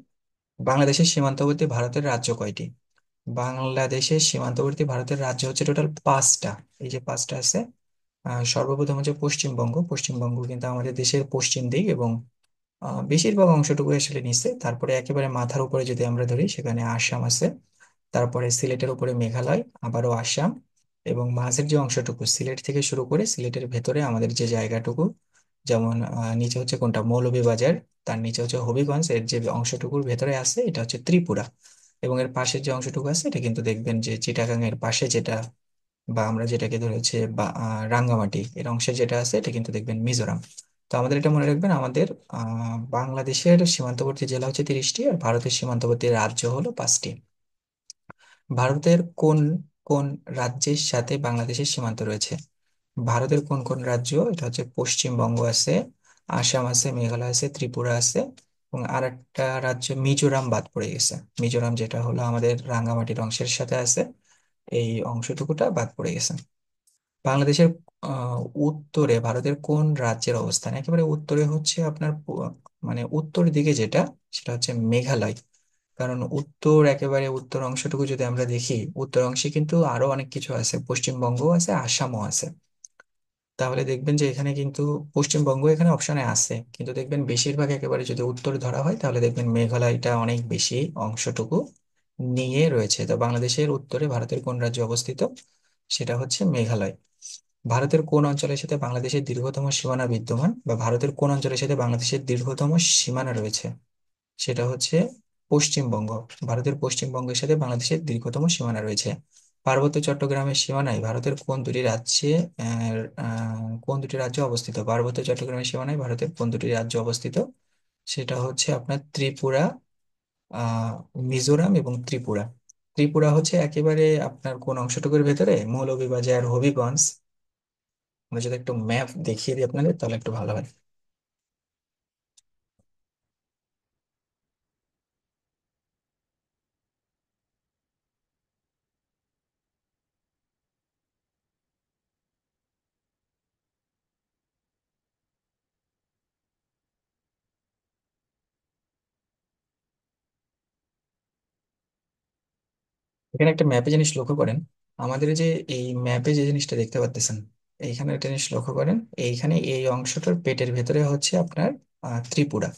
বাংলাদেশের সীমান্তবর্তী ভারতের রাজ্য কয়টি। বাংলাদেশের সীমান্তবর্তী ভারতের রাজ্য হচ্ছে টোটাল 5টা। এই যে 5টা আছে, সর্বপ্রথম হচ্ছে পশ্চিমবঙ্গ। পশ্চিমবঙ্গ কিন্তু আমাদের দেশের পশ্চিম দিক এবং বেশিরভাগ অংশটুকু আসলে নিচে। তারপরে একেবারে মাথার উপরে যদি আমরা ধরি, সেখানে আসাম আছে। তারপরে সিলেটের উপরে মেঘালয়, আবারও আসাম, এবং মাঝের যে অংশটুকু সিলেট থেকে শুরু করে সিলেটের ভেতরে আমাদের যে জায়গাটুকু, যেমন নিচে হচ্ছে কোনটা, মৌলভীবাজার, তার নিচে হচ্ছে হবিগঞ্জ, এর যে অংশটুকুর ভেতরে আছে এটা হচ্ছে ত্রিপুরা। এবং এর পাশের যে অংশটুকু আছে এটা কিন্তু দেখবেন যে চিটাগাং এর পাশে যেটা, বা আমরা যেটাকে ধরে হচ্ছে বা রাঙ্গামাটি এর অংশে যেটা আছে, এটা কিন্তু দেখবেন মিজোরাম। তো আমাদের এটা মনে রাখবেন, আমাদের বাংলাদেশের সীমান্তবর্তী জেলা হচ্ছে 30টি, আর ভারতের সীমান্তবর্তী রাজ্য হলো 5টি। ভারতের কোন কোন রাজ্যের সাথে বাংলাদেশের সীমান্ত রয়েছে। ভারতের কোন কোন রাজ্য, এটা হচ্ছে পশ্চিমবঙ্গ আছে, আসাম আছে, মেঘালয় আছে, ত্রিপুরা আছে, এবং আর একটা রাজ্য মিজোরাম বাদ পড়ে গেছে। মিজোরাম যেটা হলো আমাদের রাঙ্গামাটির অংশের সাথে আছে, এই অংশটুকুটা বাদ পড়ে গেছে। বাংলাদেশের উত্তরে ভারতের কোন রাজ্যের অবস্থান, একেবারে উত্তরে হচ্ছে আপনার মানে উত্তর দিকে যেটা, সেটা হচ্ছে মেঘালয়। কারণ একেবারে উত্তর অংশটুকু যদি আমরা দেখি, উত্তর অংশে কিন্তু আরো অনেক কিছু আছে, পশ্চিমবঙ্গ আছে, আসামও আছে। তাহলে দেখবেন যে এখানে কিন্তু পশ্চিমবঙ্গ এখানে অপশনে আছে, কিন্তু দেখবেন বেশিরভাগ একেবারে যদি উত্তর ধরা হয়, তাহলে দেখবেন মেঘালয়টা অনেক বেশি অংশটুকু নিয়ে রয়েছে। তো বাংলাদেশের উত্তরে ভারতের কোন রাজ্য অবস্থিত, সেটা হচ্ছে মেঘালয়। ভারতের কোন অঞ্চলের সাথে বাংলাদেশের দীর্ঘতম সীমানা বিদ্যমান, বা ভারতের কোন অঞ্চলের সাথে বাংলাদেশের দীর্ঘতম সীমানা রয়েছে, সেটা হচ্ছে পশ্চিমবঙ্গ। ভারতের পশ্চিমবঙ্গের সাথে বাংলাদেশের দীর্ঘতম সীমানা রয়েছে। পার্বত্য চট্টগ্রামের সীমানায় ভারতের কোন দুটি রাজ্য অবস্থিত, পার্বত্য চট্টগ্রামের সীমানায় ভারতের কোন দুটি রাজ্য অবস্থিত, সেটা হচ্ছে আপনার ত্রিপুরা, আহ মিজোরাম এবং ত্রিপুরা। ত্রিপুরা হচ্ছে একেবারে আপনার কোন অংশটুকুর ভেতরে, মৌলভীবাজার, হবিগঞ্জ। আমরা যদি একটু ম্যাপ দেখিয়ে দিই আপনাদের, তাহলে একটু ভালো হয়। এখানে একটা ম্যাপে জিনিস লক্ষ্য করেন। আমাদের যে এই ম্যাপে যে জিনিসটা দেখতে পাচ্ছেন, এইখানে একটা জিনিস লক্ষ্য করেন। এইখানে এই অংশটার পেটের ভেতরে হচ্ছে আপনার ত্রিপুরা।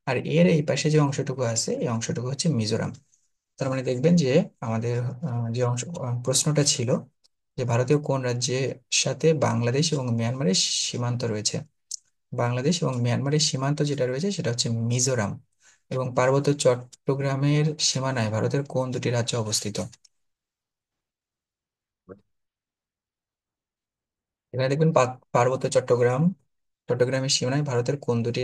আর এর এই পাশে যে অংশটুকু আছে, এই অংশটুকু হচ্ছে মিজোরাম। তার মানে দেখবেন যে আমাদের যে অংশ প্রশ্নটা ছিল যে ভারতীয় কোন রাজ্যের সাথে বাংলাদেশ এবং মিয়ানমারের সীমান্ত রয়েছে। বাংলাদেশ এবং মিয়ানমারের সীমান্ত যেটা রয়েছে সেটা হচ্ছে মিজোরাম। এবং পার্বত্য চট্টগ্রামের সীমানায় ভারতের কোন দুটি রাজ্য অবস্থিত? এখানে দেখবেন পার্বত্য চট্টগ্রামের সীমানায় ভারতের কোন দুটি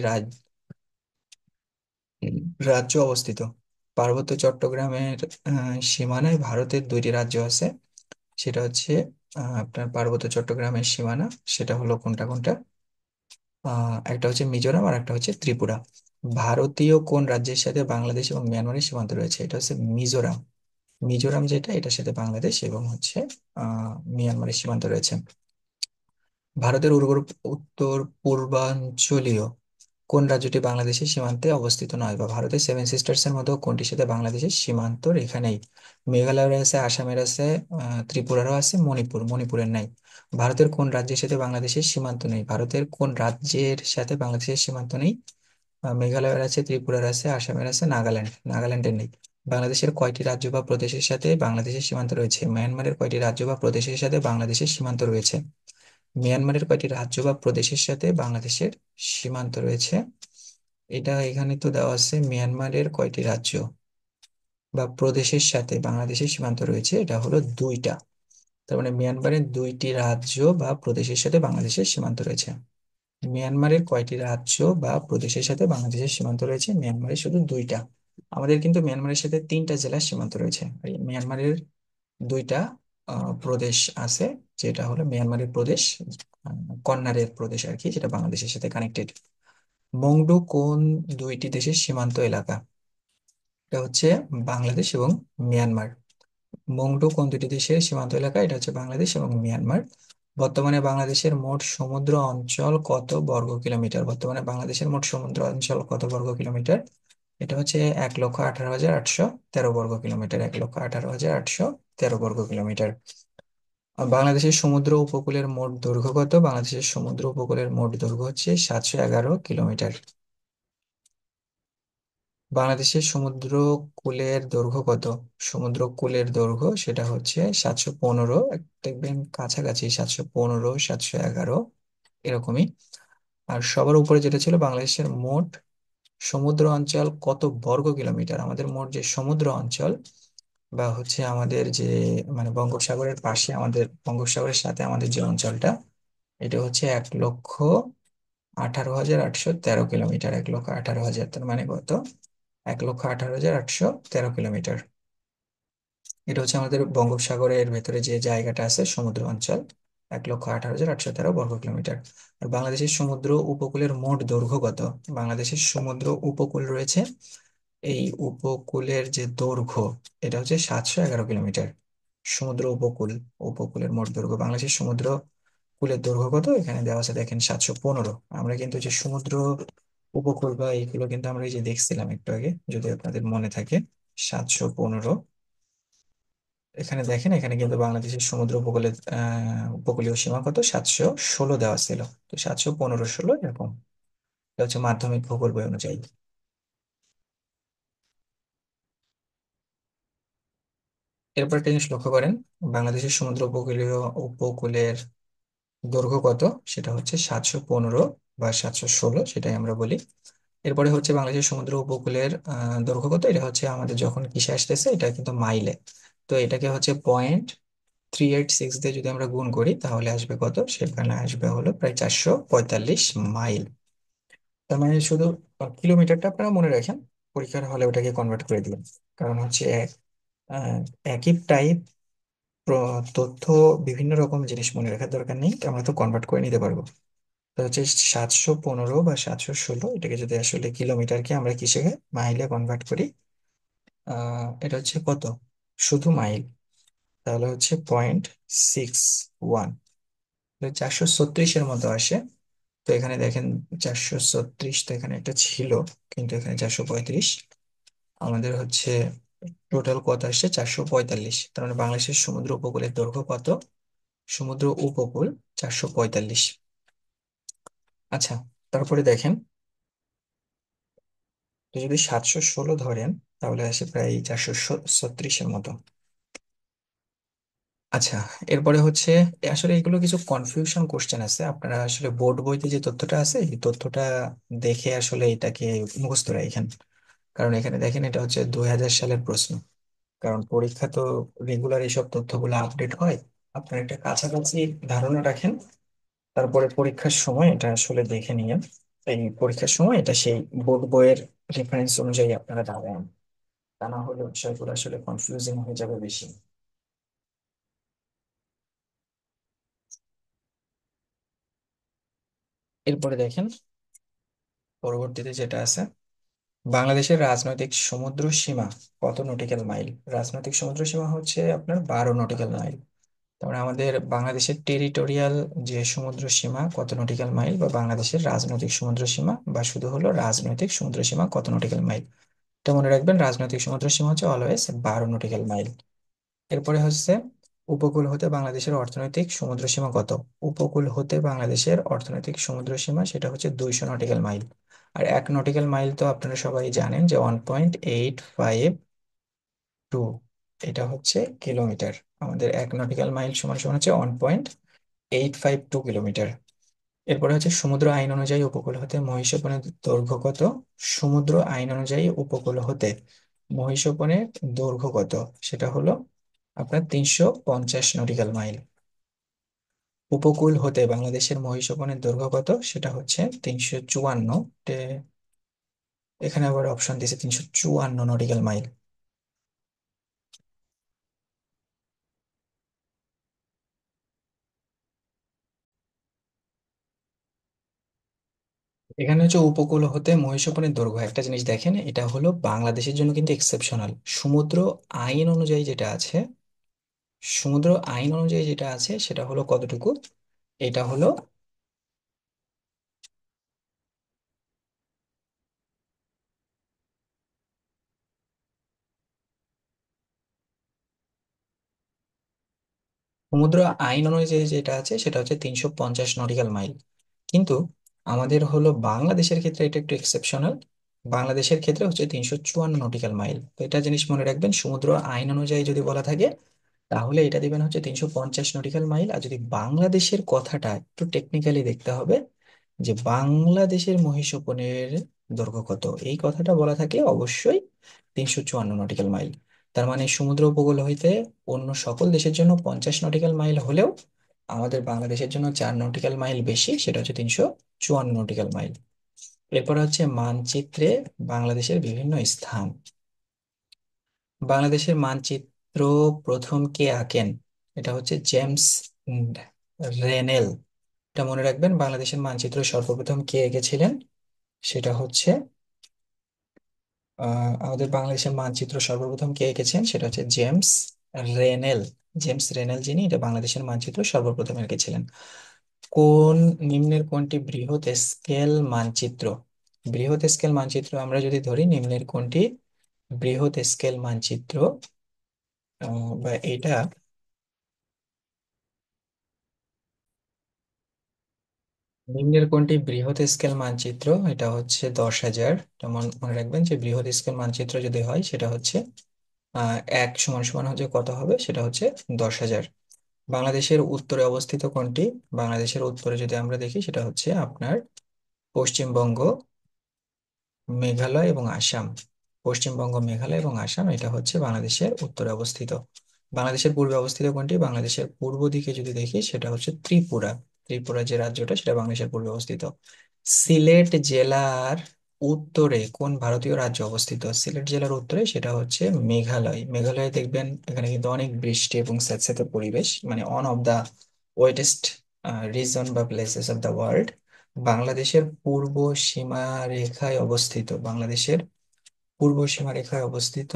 রাজ্য অবস্থিত? পার্বত্য চট্টগ্রামের সীমানায় ভারতের দুইটি রাজ্য আছে। সেটা হচ্ছে আপনার পার্বত্য চট্টগ্রামের সীমানা, সেটা হলো কোনটা কোনটা? একটা হচ্ছে মিজোরাম আর একটা হচ্ছে ত্রিপুরা। ভারতীয় কোন রাজ্যের সাথে বাংলাদেশ এবং মিয়ানমারের সীমান্ত রয়েছে? এটা হচ্ছে মিজোরাম। মিজোরাম যেটা, এটার সাথে বাংলাদেশ এবং হচ্ছে মিয়ানমারের সীমান্ত রয়েছে। ভারতের উত্তর পূর্বাঞ্চলীয় কোন রাজ্যটি বাংলাদেশের সীমান্তে অবস্থিত নয়, বা ভারতের সেভেন সিস্টার্স এর মধ্যে কোনটির সাথে বাংলাদেশের সীমান্ত রেখা নেই? মেঘালয়ের আছে, আসামের আছে, ত্রিপুরারও আছে, মণিপুরের নাই। ভারতের কোন রাজ্যের সাথে বাংলাদেশের সীমান্ত নেই? ভারতের কোন রাজ্যের সাথে বাংলাদেশের সীমান্ত নেই? মেঘালয়ের আছে, ত্রিপুরার আছে, আসামের আছে, নাগাল্যান্ডের নেই। বাংলাদেশের কয়টি রাজ্য বা প্রদেশের সাথে বাংলাদেশের সীমান্ত রয়েছে? মায়ানমারের কয়টি রাজ্য বা প্রদেশের সাথে বাংলাদেশের সীমান্ত রয়েছে? মিয়ানমারের কয়টি রাজ্য বা প্রদেশের সাথে বাংলাদেশের সীমান্ত রয়েছে? এটা এখানে তো দেওয়া আছে মিয়ানমারের কয়টি রাজ্য বা প্রদেশের সাথে বাংলাদেশের সীমান্ত রয়েছে, এটা হলো দুইটা। তার মানে মিয়ানমারের দুইটি রাজ্য বা প্রদেশের সাথে বাংলাদেশের সীমান্ত রয়েছে। মিয়ানমারের কয়টি রাজ্য বা প্রদেশের সাথে বাংলাদেশের সীমান্ত রয়েছে? মিয়ানমারের শুধু দুইটা। আমাদের কিন্তু মিয়ানমারের সাথে তিনটা জেলার সীমান্ত রয়েছে। আর এই মিয়ানমারের দুইটা প্রদেশ আছে, যেটা হলো মিয়ানমারের প্রদেশ, কন্যারের প্রদেশ আর কি, যেটা বাংলাদেশের সাথে কানেক্টেড। মংডু কোন দুইটি দেশের সীমান্ত এলাকা? এটা হচ্ছে বাংলাদেশ এবং মিয়ানমার। মংডু কোন দুটি দেশের সীমান্ত এলাকা? এটা হচ্ছে বাংলাদেশ এবং মিয়ানমার। বর্তমানে বাংলাদেশের মোট সমুদ্র অঞ্চল কত বর্গ কিলোমিটার? বর্তমানে বাংলাদেশের মোট সমুদ্র অঞ্চল কত বর্গ কিলোমিটার? এটা হচ্ছে 1,18,813 বর্গ কিলোমিটার। 1,18,813 বর্গ কিলোমিটার। আর বাংলাদেশের সমুদ্র উপকূলের মোট দৈর্ঘ্য কত? বাংলাদেশের সমুদ্র উপকূলের মোট দৈর্ঘ্য হচ্ছে 711 কিলোমিটার। বাংলাদেশের সমুদ্র কূলের দৈর্ঘ্য কত? সমুদ্র কূলের দৈর্ঘ্য সেটা হচ্ছে 715, দেখবেন কাছাকাছি 715, 711 এরকমই। আর সবার উপরে যেটা ছিল, বাংলাদেশের মোট সমুদ্র অঞ্চল কত বর্গ কিলোমিটার? আমাদের মোট যে সমুদ্র অঞ্চল বা হচ্ছে আমাদের যে মানে বঙ্গোপসাগরের পাশে, আমাদের বঙ্গোপসাগরের সাথে আমাদের যে অঞ্চলটা, এটা হচ্ছে 1,18,813 কিলোমিটার। 1,18,000, তার মানে কত? 1,18,813 কিলোমিটার। এটা হচ্ছে আমাদের বঙ্গোপসাগরের ভেতরে যে জায়গাটা আছে, সমুদ্র অঞ্চল। 1,18,813 বর্গ কিলোমিটার। আর বাংলাদেশের সমুদ্র উপকূলের মোট দৈর্ঘ্য কত? বাংলাদেশের সমুদ্র উপকূল রয়েছে, এই উপকূলের যে দৈর্ঘ্য, এটা হচ্ছে 711 কিলোমিটার। সমুদ্র উপকূলের মোট দৈর্ঘ্য, বাংলাদেশের সমুদ্র কূলের দৈর্ঘ্য কত এখানে দেওয়া আছে দেখেন, 715। আমরা কিন্তু যে সমুদ্র উপকূল বা এইগুলো কিন্তু আমরা এই যে দেখছিলাম একটু আগে, যদি আপনাদের মনে থাকে, 715। এখানে দেখেন, এখানে কিন্তু বাংলাদেশের সমুদ্র উপকূলের উপকূলীয় সীমা কত, 716 দেওয়া ছিল। তো 715, 16 এরকম। এটা হচ্ছে মাধ্যমিক ভূগোল বই অনুযায়ী। এরপর একটা জিনিস লক্ষ্য করেন, বাংলাদেশের সমুদ্র উপকূলের দৈর্ঘ্য কত? সেটা হচ্ছে 715 বা 716, সেটাই আমরা বলি। এরপরে হচ্ছে বাংলাদেশের সমুদ্র উপকূলের দৈর্ঘ্য কত? এটা হচ্ছে আমাদের যখন কিসে আসতেছে, এটা কিন্তু মাইলে। তো এটাকে হচ্ছে 0.386 দিয়ে যদি আমরা গুণ করি, তাহলে আসবে কত? সেখানে আসবে হলো প্রায় 445 মাইল। তার মানে শুধু কিলোমিটারটা আপনারা মনে রাখেন, পরীক্ষার হলে ওটাকে কনভার্ট করে দিবেন। কারণ হচ্ছে আহ, একই টাইপ তথ্য, বিভিন্ন রকম জিনিস মনে রাখার দরকার নেই, তো আমরা তো কনভার্ট করে নিতে পারবো। তো হচ্ছে 715 বা 716, এটাকে যদি আসলে কিলোমিটারকে আমরা কিসে মাইলে কনভার্ট করি, এটা হচ্ছে কত? শুধু মাইল। তাহলে হচ্ছে 0.61, 436-এর মতো আসে। তো এখানে দেখেন 436, তো এখানে একটা ছিল, কিন্তু এখানে 435 আমাদের হচ্ছে টোটাল কত আসছে? 445। তার মানে বাংলাদেশের সমুদ্র উপকূলের দৈর্ঘ্য কত? সমুদ্র উপকূল 445। আচ্ছা, তারপরে দেখেন, তো যদি 716 ধরেন তাহলে আসে প্রায় 436-এর মতো। আচ্ছা, এরপরে হচ্ছে, আসলে এগুলো কিছু কনফিউশন কোশ্চেন আছে, আপনারা আসলে বোর্ড বইতে যে তথ্যটা আছে এই তথ্যটা দেখে আসলে এটাকে মুখস্থ রাখেন। কারণ এখানে দেখেন এটা হচ্ছে 2000 সালের প্রশ্ন। কারণ পরীক্ষা তো রেগুলার এইসব তথ্যগুলো আপডেট হয়। আপনার একটা কাছাকাছি ধারণা রাখেন, তারপরে পরীক্ষার সময় এটা আসলে দেখে নিয়েন। এই পরীক্ষার সময় এটা সেই বোর্ড বইয়ের রেফারেন্স অনুযায়ী আপনারা দাঁড়ান, তা না হলে বিষয়গুলো আসলে কনফিউজিং হয়ে যাবে বেশি। এরপরে দেখেন পরবর্তীতে যেটা আছে, বাংলাদেশের রাজনৈতিক সমুদ্র সীমা কত নটিক্যাল মাইল? রাজনৈতিক সমুদ্র সীমা হচ্ছে আপনার 12 নটিক্যাল মাইল। তারপরে আমাদের বাংলাদেশের টেরিটোরিয়াল যে সমুদ্র সীমা কত নটিক্যাল মাইল, বা বাংলাদেশের রাজনৈতিক সমুদ্র সীমা, বা শুধু হলো রাজনৈতিক সমুদ্র সীমা কত নটিক্যাল মাইল? এটা মনে রাখবেন, রাজনৈতিক সমুদ্র সীমা হচ্ছে অলওয়েজ 12 নটিক্যাল মাইল। এরপরে হচ্ছে উপকূল হতে বাংলাদেশের অর্থনৈতিক সমুদ্র সীমা কত? উপকূল হতে বাংলাদেশের অর্থনৈতিক সমুদ্র সীমা সেটা হচ্ছে 200 নটিক্যাল মাইল। আর 1 নটিক্যাল মাইল তো আপনারা সবাই জানেন যে 1.852, এটা হচ্ছে কিলোমিটার। আমাদের 1 নটিক্যাল মাইল সমান সমান হচ্ছে 1.852 কিলোমিটার। এরপরে হচ্ছে সমুদ্র আইন অনুযায়ী উপকূল হতে মহিষাপনের দৈর্ঘ্য কত? সমুদ্র আইন অনুযায়ী উপকূল হতে মহিষাপনের দৈর্ঘ্য কত? সেটা হলো আপনার 350 নটিক্যাল মাইল। উপকূল হতে বাংলাদেশের মহিষাপনের দৈর্ঘ্য কত? সেটা হচ্ছে 354। এখানে আবার অপশন দিয়েছে 354 নটিক্যাল মাইল। এখানে হচ্ছে উপকূল হতে মহিষাপনের দৈর্ঘ্য, একটা জিনিস দেখেন, এটা হলো বাংলাদেশের জন্য কিন্তু এক্সেপশনাল। সমুদ্র আইন অনুযায়ী যেটা আছে, সমুদ্র আইন অনুযায়ী যেটা আছে সেটা হলো কতটুকু? এটা হলো, সমুদ্র আইন অনুযায়ী যেটা আছে সেটা হচ্ছে 350 নটিক্যাল মাইল। কিন্তু আমাদের হলো বাংলাদেশের ক্ষেত্রে এটা একটু এক্সেপশনাল। বাংলাদেশের ক্ষেত্রে হচ্ছে 354 নটিক্যাল মাইল। তো এটা জিনিস মনে রাখবেন, সমুদ্র আইন অনুযায়ী যদি বলা থাকে তাহলে এটা দিবেন হচ্ছে 350 নটিক্যাল মাইল। আর যদি বাংলাদেশের কথাটা একটু টেকনিক্যালি দেখতে হবে, যে বাংলাদেশের মহিষাপনের দৈর্ঘ্য কত, এই কথাটা বলা থাকলে অবশ্যই 354 নটিক্যাল মাইল। তার মানে সমুদ্র উপকূল হইতে অন্য সকল দেশের জন্য 50 নটিক্যাল মাইল হলেও আমাদের বাংলাদেশের জন্য 4 নটিক্যাল মাইল বেশি, সেটা হচ্ছে 354 নটিক্যাল মাইল। এরপর হচ্ছে মানচিত্রে বাংলাদেশের বিভিন্ন স্থান। বাংলাদেশের মানচিত্র প্রথম কে আঁকেন? এটা হচ্ছে জেমস উম, রেনেল। এটা মনে রাখবেন, বাংলাদেশের মানচিত্র সর্বপ্রথম কে এঁকেছিলেন? সেটা হচ্ছে আমাদের বাংলাদেশের মানচিত্র সর্বপ্রথম কে এঁকেছেন সেটা হচ্ছে জেমস রেনেল। জেমস রেনেল যিনি এটা বাংলাদেশের মানচিত্র সর্বপ্রথম এঁকেছিলেন। কোন নিম্নের কোনটি বৃহৎ স্কেল মানচিত্র? বৃহৎ স্কেল মানচিত্র আমরা যদি ধরি, নিম্নের কোনটি বৃহৎ স্কেল মানচিত্র, বা এটা নিম্নের কোনটি বৃহৎ স্কেল মানচিত্র? এটা হচ্ছে 10,000। যেমন মনে রাখবেন যে বৃহৎ স্কেল মানচিত্র যদি হয় সেটা হচ্ছে 1 সমান সমান হচ্ছে কত হবে? সেটা হচ্ছে 10,000। বাংলাদেশের উত্তরে অবস্থিত কোনটি? বাংলাদেশের উত্তরে যদি আমরা দেখি সেটা হচ্ছে আপনার পশ্চিমবঙ্গ, মেঘালয় এবং আসাম। পশ্চিমবঙ্গ, মেঘালয় এবং আসাম, এটা হচ্ছে বাংলাদেশের উত্তরে অবস্থিত। বাংলাদেশের পূর্বে অবস্থিত কোনটি? বাংলাদেশের পূর্ব দিকে যদি দেখি সেটা হচ্ছে ত্রিপুরা। ত্রিপুরা যে রাজ্যটা সেটা বাংলাদেশের পূর্বে অবস্থিত। সিলেট জেলার উত্তরে কোন ভারতীয় রাজ্য অবস্থিত? সিলেট জেলার উত্তরে সেটা হচ্ছে মেঘালয়। মেঘালয়ে দেখবেন এখানে কিন্তু অনেক বৃষ্টি এবং স্যাঁতসেঁতে পরিবেশ, মানে one of the wettest reason বা প্লেসেস অফ দ্য ওয়ার্ল্ড। বাংলাদেশের পূর্ব সীমা রেখায় অবস্থিত, বাংলাদেশের পূর্ব সীমা রেখায় অবস্থিত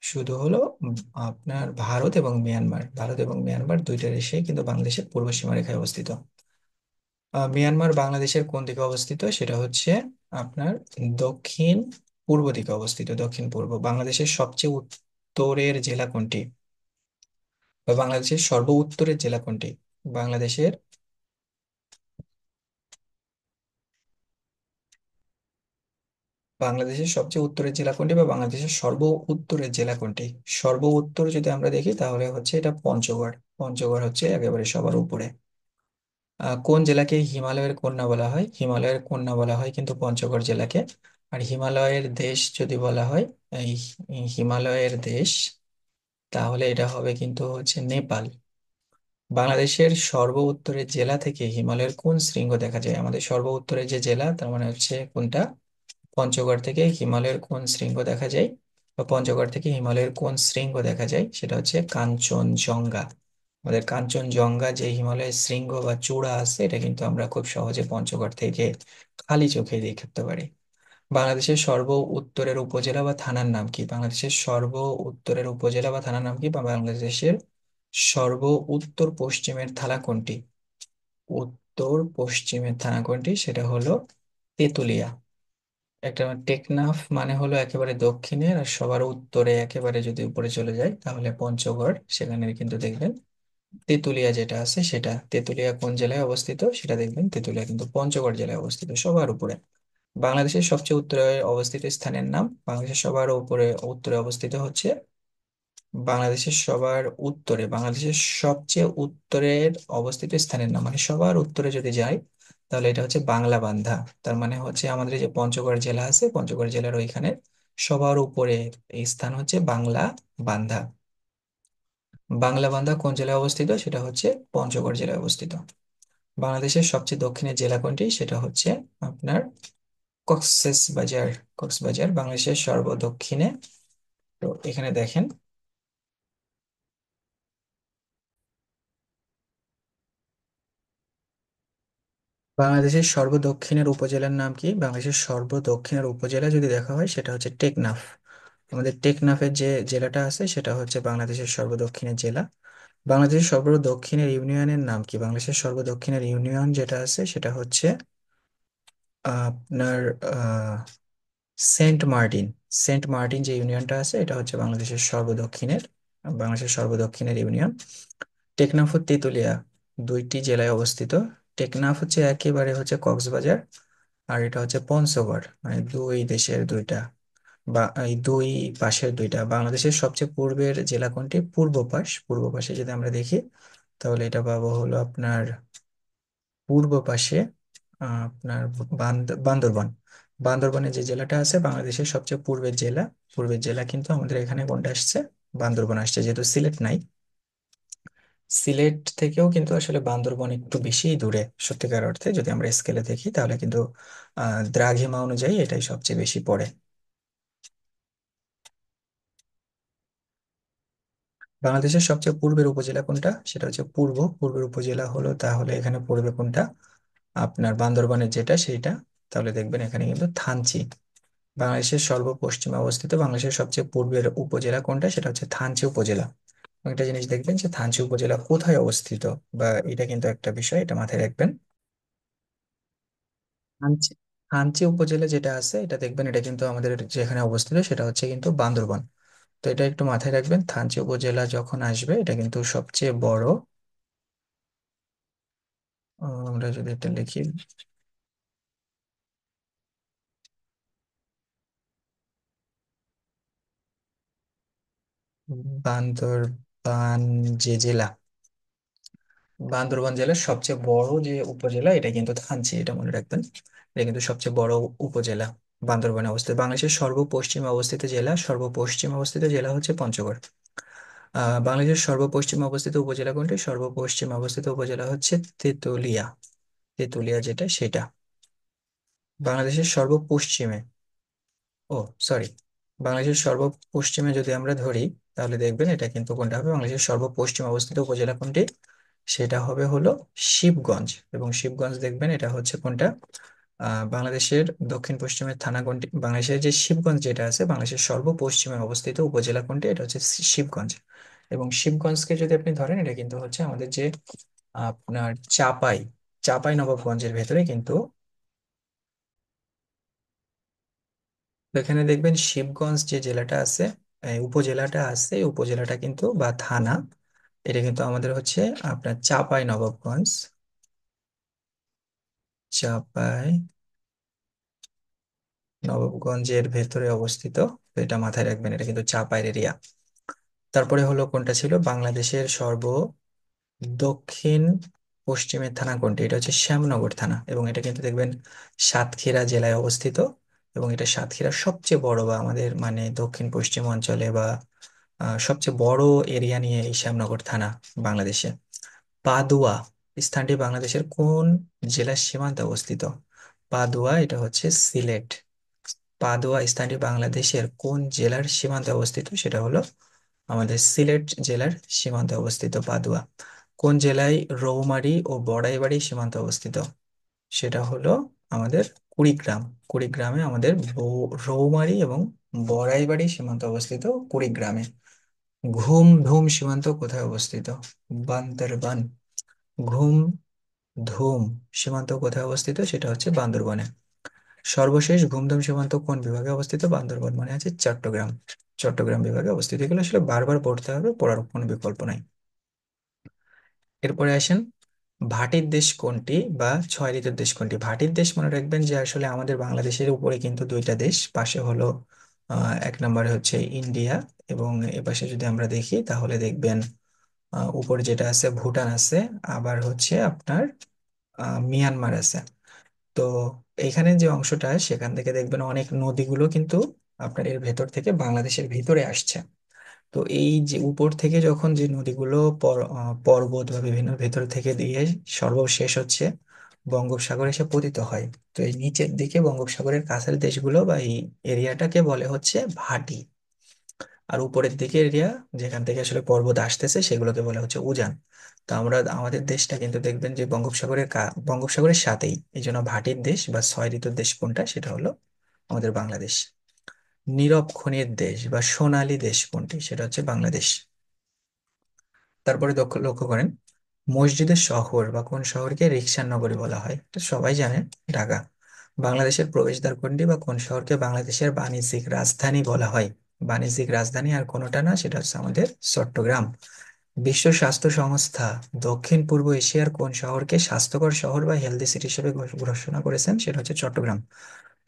শুধু হলো আপনার ভারত এবং মিয়ানমার। ভারত এবং মিয়ানমার দুইটা দেশে কিন্তু বাংলাদেশের পূর্ব সীমা রেখায় অবস্থিত। মিয়ানমার বাংলাদেশের কোন দিকে অবস্থিত? সেটা হচ্ছে আপনার দক্ষিণ পূর্ব দিকে অবস্থিত, দক্ষিণ পূর্ব। বাংলাদেশের সবচেয়ে উত্তরের জেলা কোনটি, বা বাংলাদেশের সর্ব উত্তরের জেলা কোনটি? বাংলাদেশের বাংলাদেশের সবচেয়ে উত্তরের জেলা কোনটি, বা বাংলাদেশের সর্ব উত্তরের জেলা কোনটি? সর্ব উত্তর যদি আমরা দেখি তাহলে হচ্ছে এটা পঞ্চগড়। পঞ্চগড় হচ্ছে একেবারে সবার উপরে। কোন জেলাকে হিমালয়ের কন্যা বলা হয়? হিমালয়ের কন্যা বলা হয় কিন্তু পঞ্চগড় জেলাকে। আর হিমালয়ের দেশ যদি বলা হয়, এই হিমালয়ের দেশ, তাহলে এটা হবে কিন্তু হচ্ছে নেপাল। বাংলাদেশের সর্ব উত্তরের জেলা থেকে হিমালয়ের কোন শৃঙ্গ দেখা যায়? আমাদের সর্ব উত্তরের যে জেলা, তার মানে হচ্ছে কোনটা? পঞ্চগড় থেকে হিমালয়ের কোন শৃঙ্গ দেখা যায়, বা পঞ্চগড় থেকে হিমালয়ের কোন শৃঙ্গ দেখা যায়, সেটা হচ্ছে কাঞ্চনজঙ্ঘা। আমাদের কাঞ্চনজঙ্ঘা যে হিমালয়ের শৃঙ্গ বা চূড়া আছে, এটা কিন্তু আমরা খুব সহজে পঞ্চগড় থেকে খালি চোখে দেখতে পারি। বাংলাদেশের সর্ব উত্তরের উপজেলা বা থানার নাম কি? বাংলাদেশের সর্ব উত্তরের উপজেলা বা থানার নাম কি, বা বাংলাদেশের সর্ব উত্তর পশ্চিমের থানা কোনটি? উত্তর পশ্চিমের থানা কোনটি, সেটা হলো তেতুলিয়া। একটা টেকনাফ মানে হলো একেবারে দক্ষিণে, আর সবার উত্তরে একেবারে যদি উপরে চলে যায় তাহলে পঞ্চগড়, সেখানে কিন্তু দেখবেন তেতুলিয়া যেটা আছে সেটা। তেতুলিয়া কোন জেলায় অবস্থিত সেটা দেখবেন, তেতুলিয়া কিন্তু পঞ্চগড় জেলায় অবস্থিত সবার উপরে। বাংলাদেশের সবচেয়ে উত্তরে অবস্থিত স্থানের নাম, বাংলাদেশের সবার উপরে উত্তরে অবস্থিত হচ্ছে, বাংলাদেশের সবার উত্তরে, বাংলাদেশের সবচেয়ে উত্তরের অবস্থিত স্থানের নাম মানে সবার উত্তরে যদি যাই, তাহলে এটা হচ্ছে বাংলা বান্ধা। তার মানে হচ্ছে আমাদের এই যে পঞ্চগড় জেলা আছে, পঞ্চগড় জেলার ওইখানে সবার উপরে এই স্থান হচ্ছে বাংলা বান্ধা। বাংলা বান্ধা কোন জেলায় অবস্থিত, সেটা হচ্ছে পঞ্চগড় জেলায় অবস্থিত। বাংলাদেশের সবচেয়ে দক্ষিণের জেলা কোনটি, সেটা হচ্ছে আপনার কক্সবাজার। কক্সবাজার বাংলাদেশের সর্বদক্ষিণে। তো এখানে দেখেন, বাংলাদেশের সর্বদক্ষিণের উপজেলার নাম কি? বাংলাদেশের সর্বদক্ষিণের উপজেলা যদি দেখা হয় সেটা হচ্ছে টেকনাফ। আমাদের টেকনাফের যে জেলাটা আছে সেটা হচ্ছে বাংলাদেশের সর্বদক্ষিণের জেলা। বাংলাদেশের সর্বদক্ষিণের ইউনিয়নের নাম কি? বাংলাদেশের সর্বদক্ষিণের ইউনিয়ন যেটা আছে সেটা হচ্ছে আপনার সেন্ট মার্টিন। সেন্ট মার্টিন যে ইউনিয়নটা আছে এটা হচ্ছে বাংলাদেশের সর্বদক্ষিণের ইউনিয়ন। টেকনাফ ও তেঁতুলিয়া দুইটি জেলায় অবস্থিত। টেকনাফ হচ্ছে একেবারে হচ্ছে কক্সবাজার, আর এটা হচ্ছে পঞ্চগড়, মানে দুই দেশের দুইটা, বা এই দুই পাশের দুইটা। বাংলাদেশের সবচেয়ে পূর্বের জেলা কোনটি? পূর্ব পাশ। পূর্ব পাশে যদি আমরা দেখি তাহলে এটা পাবো হলো আপনার পূর্ব পাশে আপনার বান্দরবান। বান্দরবানে যে জেলাটা আছে বাংলাদেশের সবচেয়ে পূর্বের জেলা। পূর্বের জেলা কিন্তু আমাদের এখানে কোনটা আসছে? বান্দরবান আসছে, যেহেতু সিলেট নাই। সিলেট থেকেও কিন্তু আসলে বান্দরবন একটু বেশি দূরে সত্যিকার অর্থে, যদি আমরা স্কেলে দেখি তাহলে কিন্তু দ্রাঘিমা অনুযায়ী এটাই সবচেয়ে বেশি পড়ে। বাংলাদেশের সবচেয়ে পূর্বের উপজেলা কোনটা, সেটা হচ্ছে পূর্বের উপজেলা হলো, তাহলে এখানে পড়বে কোনটা? আপনার বান্দরবানের যেটা সেইটা। তাহলে দেখবেন এখানে কিন্তু থানচি। বাংলাদেশের সর্বপশ্চিমে অবস্থিত বাংলাদেশের সবচেয়ে পূর্বের উপজেলা কোনটা, সেটা হচ্ছে থানচি উপজেলা। এবং একটা জিনিস দেখবেন যে থানচি উপজেলা কোথায় অবস্থিত, বা এটা কিন্তু একটা বিষয়, এটা মাথায় রাখবেন। থানচি থানচি উপজেলা যেটা আছে এটা দেখবেন, এটা কিন্তু আমাদের যেখানে অবস্থিত সেটা হচ্ছে কিন্তু বান্দরবান। তো এটা একটু মাথায় রাখবেন, থানচি উপজেলা যখন আসবে এটা কিন্তু সবচেয়ে বড়। আমরা যদি এটা লিখি, বান্দরবান যে জেলা, বান্দরবান জেলার সবচেয়ে বড় যে উপজেলা এটা কিন্তু থানচি, এটা মনে রাখবেন। এটা কিন্তু সবচেয়ে বড় উপজেলা বান্দরবানে অবস্থিত। বাংলাদেশের সর্বপশ্চিমে অবস্থিত জেলা, সর্বপশ্চিমে অবস্থিত জেলা হচ্ছে পঞ্চগড়। বাংলাদেশের সর্বপশ্চিমে অবস্থিত উপজেলা কোনটি? সর্বপশ্চিমে অবস্থিত উপজেলা হচ্ছে তেতুলিয়া। তেতুলিয়া যেটা সেটা। বাংলাদেশের সর্বপশ্চিমে, ও সরি, বাংলাদেশের সর্বপশ্চিমে যদি আমরা ধরি তাহলে দেখবেন এটা কিন্তু কোনটা হবে? বাংলাদেশের সর্বপশ্চিমে অবস্থিত উপজেলা কোনটি, সেটা হবে হলো শিবগঞ্জ। এবং শিবগঞ্জ দেখবেন এটা হচ্ছে কোনটা? বাংলাদেশের দক্ষিণ পশ্চিমের থানা কোনটি? বাংলাদেশের যে শিবগঞ্জ যেটা আছে বাংলাদেশের সর্বপশ্চিমে অবস্থিত উপজেলা কোনটি, এটা হচ্ছে শিবগঞ্জ। এবং শিবগঞ্জকে যদি আপনি ধরেন এটা কিন্তু হচ্ছে আমাদের যে আপনার চাপাই নবাবগঞ্জের ভেতরে কিন্তু তো এখানে দেখবেন শিবগঞ্জ যে জেলাটা আছে, এই উপজেলাটা আছে, এই উপজেলাটা কিন্তু বা থানা, এটা কিন্তু আমাদের হচ্ছে আপনার চাঁপাই নবাবগঞ্জ, চাঁপাই নবাবগঞ্জের ভেতরে অবস্থিত। তো এটা মাথায় রাখবেন, এটা কিন্তু চাঁপাইয়ের এরিয়া। তারপরে হলো কোনটা ছিল বাংলাদেশের দক্ষিণ পশ্চিমের থানা কোনটি, এটা হচ্ছে শ্যামনগর থানা, এবং এটা কিন্তু দেখবেন সাতক্ষীরা জেলায় অবস্থিত। এবং এটা সাতক্ষীরার সবচেয়ে বড় বা আমাদের মানে দক্ষিণ পশ্চিম অঞ্চলে বা সবচেয়ে বড় এরিয়া নিয়ে এই শ্যামনগর থানা বাংলাদেশে। পাদুয়া স্থানটি বাংলাদেশের কোন জেলার সীমান্তে অবস্থিত? পাদুয়া এটা হচ্ছে সিলেট। পাদুয়া স্থানটি বাংলাদেশের কোন জেলার সীমান্তে অবস্থিত? সেটা হলো আমাদের সিলেট জেলার সীমান্তে অবস্থিত পাদুয়া। কোন জেলায় রৌমারী ও বড়াইবাড়ি সীমান্তে অবস্থিত? সেটা হলো আমাদের কুড়িগ্রাম। কুড়িগ্রামে আমাদের রৌমারী এবং বড়াইবাড়ি সীমান্ত অবস্থিত কুড়িগ্রামে। ঘুম ধুম সীমান্ত কোথায় অবস্থিত? বান্দরবান। ঘুম ধুম সীমান্ত কোথায় অবস্থিত? সেটা হচ্ছে বান্দরবানে। সর্বশেষ ঘুমধুম সীমান্ত কোন বিভাগে অবস্থিত? বান্দরবান মানে আছে চট্টগ্রাম। চট্টগ্রাম বিভাগে অবস্থিত। এগুলো আসলে বারবার পড়তে হবে, পড়ার কোনো বিকল্প নাই। এরপরে আসেন, ভাটির দেশ কোনটি বা ছয় ঋতুর দেশ কোনটি? ভাটির দেশ মনে রাখবেন যে আসলে আমাদের বাংলাদেশের উপরে কিন্তু দুইটা দেশ, পাশে হলো এক নম্বরে হচ্ছে ইন্ডিয়া, এবং এপাশে যদি আমরা দেখি তাহলে দেখবেন উপরে যেটা আছে ভুটান আছে, আবার হচ্ছে আপনার মিয়ানমার আছে। তো এইখানে যে অংশটা সেখান থেকে দেখবেন অনেক নদীগুলো কিন্তু আপনার এর ভেতর থেকে বাংলাদেশের ভিতরে আসছে। তো এই যে উপর থেকে যখন যে নদীগুলো পর্বত বা বিভিন্ন ভেতর থেকে দিয়ে সর্বশেষ হচ্ছে বঙ্গোপসাগরে এসে পতিত হয়, তো এই নিচের দিকে বঙ্গোপসাগরের কাছের দেশগুলো বা এই এরিয়াটাকে বলে হচ্ছে ভাটি। আর উপরের দিকে এরিয়া যেখান থেকে আসলে পর্বত আসতেছে সেগুলোকে বলা হচ্ছে উজান। তো আমরা আমাদের দেশটা কিন্তু দেখবেন যে বঙ্গোপসাগরের সাথেই, এই জন্য ভাটির দেশ বা ছয় ঋতুর দেশ কোনটা, সেটা হলো আমাদের বাংলাদেশ। নীরব খনির দেশ বা সোনালী দেশ কোনটি? সেটা হচ্ছে বাংলাদেশ। তারপরে লক্ষ্য করেন, মসজিদের শহর বা কোন শহরকে রিকশার নগরী বলা হয়? এটা সবাই জানেন, ঢাকা। বাংলাদেশের প্রবেশদ্বার কোনটি বা কোন শহরকে বাংলাদেশের বাণিজ্যিক রাজধানী বলা হয়? বাণিজ্যিক রাজধানী আর কোনোটা না, সেটা হচ্ছে আমাদের চট্টগ্রাম। বিশ্ব স্বাস্থ্য সংস্থা দক্ষিণ পূর্ব এশিয়ার কোন শহরকে স্বাস্থ্যকর শহর বা হেলদি সিটি হিসেবে ঘোষণা করেছেন? সেটা হচ্ছে চট্টগ্রাম।